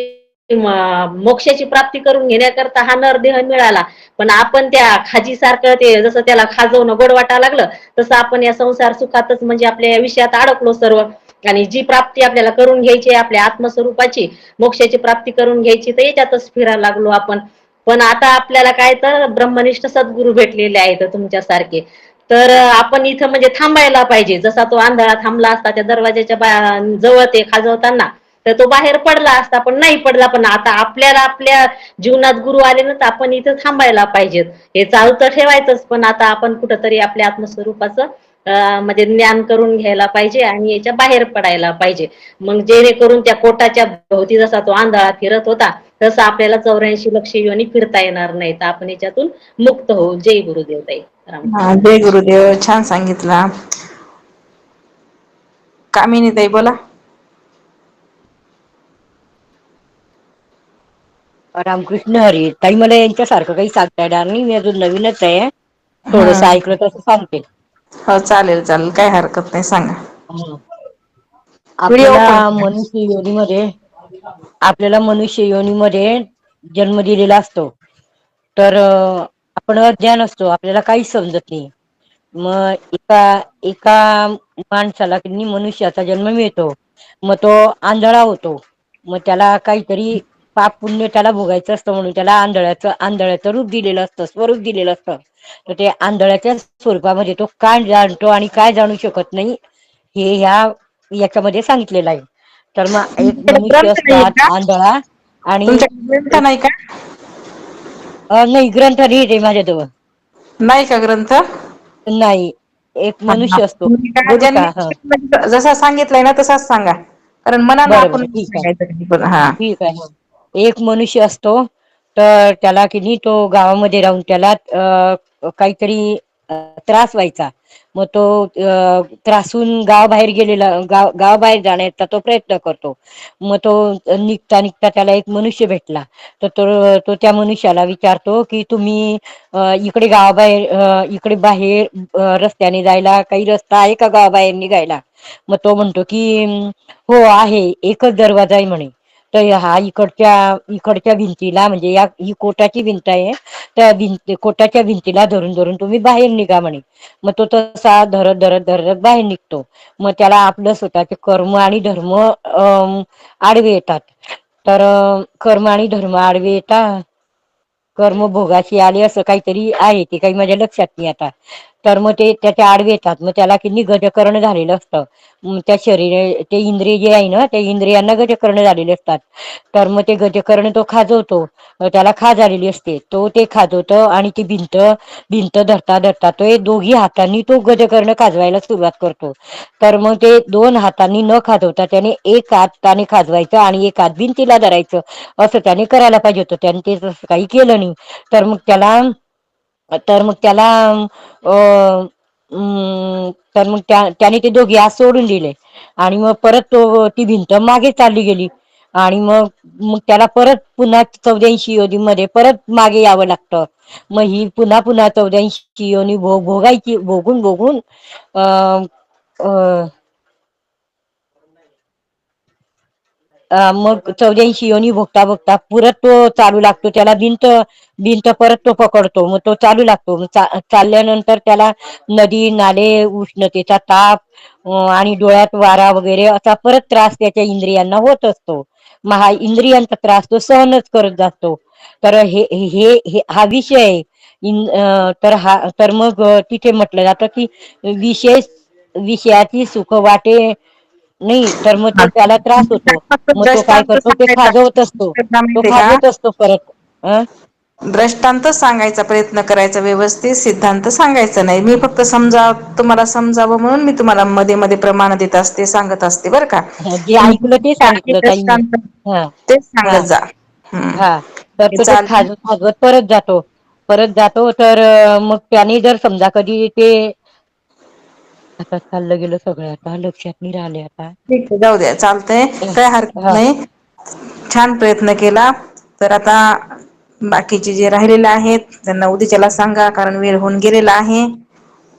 मोक्षाची प्राप्ती करून घेण्याकरता हा नरदेह मिळाला, पण आपण त्या खाजीसारखं ते जसं त्याला खाजवणं गोड वाटायला लागलं तसं आपण या संसार सुखातच म्हणजे आपल्या या विषयात अडकलो सर्व. आणि जी प्राप्ती आपल्याला करून घ्यायची आहे आपल्या आत्मस्वरूपाची, मोक्षाची प्राप्ती करून घ्यायची, तर याच्यातच फिरायला लागलो आपण. पण आता आपल्याला काय तर ब्रह्मनिष्ठ सद्गुरू भेटलेले आहेत तुमच्यासारखे, तर आपण इथं म्हणजे थांबायला पाहिजे. जसा तो आंधळा थांबला असता त्या दरवाजाच्या जवळ ते खाजवताना, तर तो बाहेर पडला असता, पण नाही पडला. पण आता आपल्याला आपल्या जीवनात गुरु आले ना, तर आपण इथं थांबायला पाहिजेत. हे चालू तर ठेवायचंच, पण आता आपण कुठंतरी आपल्या आत्मस्वरूपाचं म्हणजे ज्ञान करून घ्यायला पाहिजे आणि याच्या बाहेर पडायला पाहिजे. मग जेणेकरून त्या कोटाच्या भोवती जसा तो आंधळा फिरत होता तसं आपल्याला 84 लक्ष योनी फिरता येणार नाही, तर आपण याच्यातून मुक्त होऊ. जय गुरुदेव ताई. हा, जय गुरुदेव. छान सांगितला. कामिनी ताई बोला. रामकृष्ण हरी. ताई मला यांच्यासारखं काही सांगता येणार नाही, मी अजून नवीनच आहे. थोडस हम्म. ऐकलं तसं सांगते. हो चालेल चालेल, काही हरकत नाही, सांगा. व्हिडिओ आपल्याला ओपन मनुष्य योनीमध्ये आपल्याला मनुष्य योनीमध्ये जन्म दिलेला असतो. तर आपण अज्ञान असतो, आपल्याला काहीच समजत नाही. मग एका माणसाला की मनुष्याचा जन्म मिळतो. मग तो आंधळा होतो. मग त्याला काहीतरी पाप पुण्य त्याला भोगायचं असतं, म्हणून त्याला आंधळ्याचं रूप दिलेलं असतं, स्वरूप दिलेलं असतं. तर ते आंधळ्याच्या स्वरूपामध्ये तो काय जाणतो आणि काय जाणू शकत नाही, हे याच्यामध्ये सांगितलेलं आहे. तर मग एक मनुष्य ग्रंथ नाहीये असतात का आंधळा आणि तुमच्याकडे? ग्रंथ नाही का? नाही, ग्रंथ नाही आहे माझ्याजवळ. नाही का ग्रंथ? नाही, एक मनुष्य असतो. तुम्ही का बोलू का? हा, जसा सांगितलंय ना तसाच सांगा, कारण मनानं बरं आपण बरं, ठीक आहे, सांगायचं. हा, ठीक आहे. एक मनुष्य असतो, तर त्याला की नाही तो गावामध्ये राहून त्याला काहीतरी त्रास व्हायचा. मग तो त्रासून गावाबाहेर जाण्याचा तो प्रयत्न करतो. मग तो निघता निघता त्याला एक मनुष्य भेटला. तर तो त्या मनुष्याला विचारतो की तुम्ही इकडे बाहेर रस्त्याने जायला काही रस्ता आहे का गावाबाहेर निघायला? मग तो म्हणतो की हो आहे, एकच दरवाजा आहे म्हणे. तर हा इकडच्या भिंतीला म्हणजे ही कोटाची भिंत आहे, त्या कोटाच्या भिंतीला धरून धरून तुम्ही बाहेर निघा म्हणे. मग तो तसा धरत धरत धरत बाहेर निघतो. मग त्याला आपलं स्वतःचे कर्म आणि धर्म आडवे येतात. तर कर्म आणि धर्म आडवे येतात, कर्म भोगाशी आले असं काहीतरी आहे, ते काही माझ्या लक्षात नाही आता. तर मग ते त्याच्या आडवे येतात. मग त्याला किती गजकर्ण झालेलं असतं. त्या ते इंद्रिय जे आहे ना, त्या इंद्रियांना गजकर्ण झालेले असतात. तर मग ते गजकर्ण तो खाजवतो, त्याला खाज आलेली असते, तो ते खाजवतो आणि ती भिंत धरता धरता तो दोघी हातांनी तो गजकर्ण खाजवायला सुरुवात करतो. तर मग ते 2 हातांनी न खाजवता त्याने एक हाताने खाजवायचं आणि एक हात भिंतीला धरायचं, असं त्याने करायला पाहिजे होतं. त्याने ते तसं काही केलं नाही. तर मग त्याला अ तर मग त्याने ते दोघे हात सोडून दिले आणि मग परत ती भिंत मागे चालली गेली. आणि मग त्याला परत पुन्हा 84 योनीमध्ये परत मागे यावं लागतं. मग ही पुन्हा 84 योनी भोगून मग 84 योनी भोगता भोगता परत तो चालू लागतो. त्याला भिंत परत तो पकडतो, मग तो चालू लागतो. चालल्यानंतर त्याला नदी नाले, उष्णतेचा ताप आणि डोळ्यात वारा वगैरे असा परत त्रास त्याच्या इंद्रियांना होत असतो. मग हा इंद्रियांचा त्रास तो सहनच करत जातो. तर हा विषय आहे. तर मग तिथे म्हटलं जातं की विषयाची सुख वाटे नाही, तर मग तो त्याला त्रास होतो. फक्त मग तो काय दृष्टांत करतो, ते सांगायचा खाजवत असतो, तो माहितीये का? खाजवत असतो परत. दृष्टांत सांगायचा प्रयत्न करायचा, व्यवस्थित सिद्धांत सांगायचा नाही. मी फक्त तुम्हाला समजावं म्हणून मी तुम्हाला मध्ये मध्ये प्रमाण देत असते, सांगत असते बरं का. जे ऐकलं ते सांगितलं ताई मी. दृष्टांत हा तेच हा सांगत जा. हम्म. हा तर हे तो ते चालेल. खाजवत परत जातो. तर मग त्याने जर समजा कधी ते आता चाललं गेलं सगळं, आता लक्षात नाही राहिले आता. ठीक आहे, जाऊ द्या, चालतंय, काय हरकत हा नाही. छान प्रयत्न केला. तर आता बाकीचे जे राहिलेले आहेत त्यांना उद्याच्याला सांगा, कारण वेळ होऊन गेलेला आहे.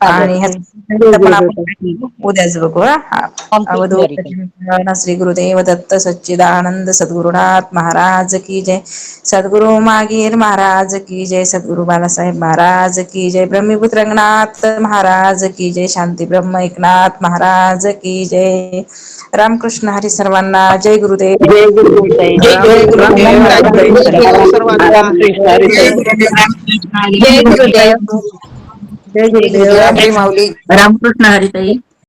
आणि ह्याचा पण आपण उद्याच बघू. अवधूत चिंतन श्री गुरुदेव दत्त सच्चिदानंद सद्गुरुनाथ महाराज की जय. सद्गुरु मागीर महाराज की जय. सद्गुरु बालासाहेब महाराज की जय. ब्रह्मीपुत्र रंगनाथ महाराज की जय. शांती ब्रह्म एकनाथ महाराज की जय. रामकृष्ण हरी सर्वांना. जय गुरुदेव. जय गुरुदेव. जय गुरुदेव. रामकृष्ण सर्वांना. जय गुरुदेव. जय गुरुदेव. जय माऊली. रामकृष्ण हरी ताई.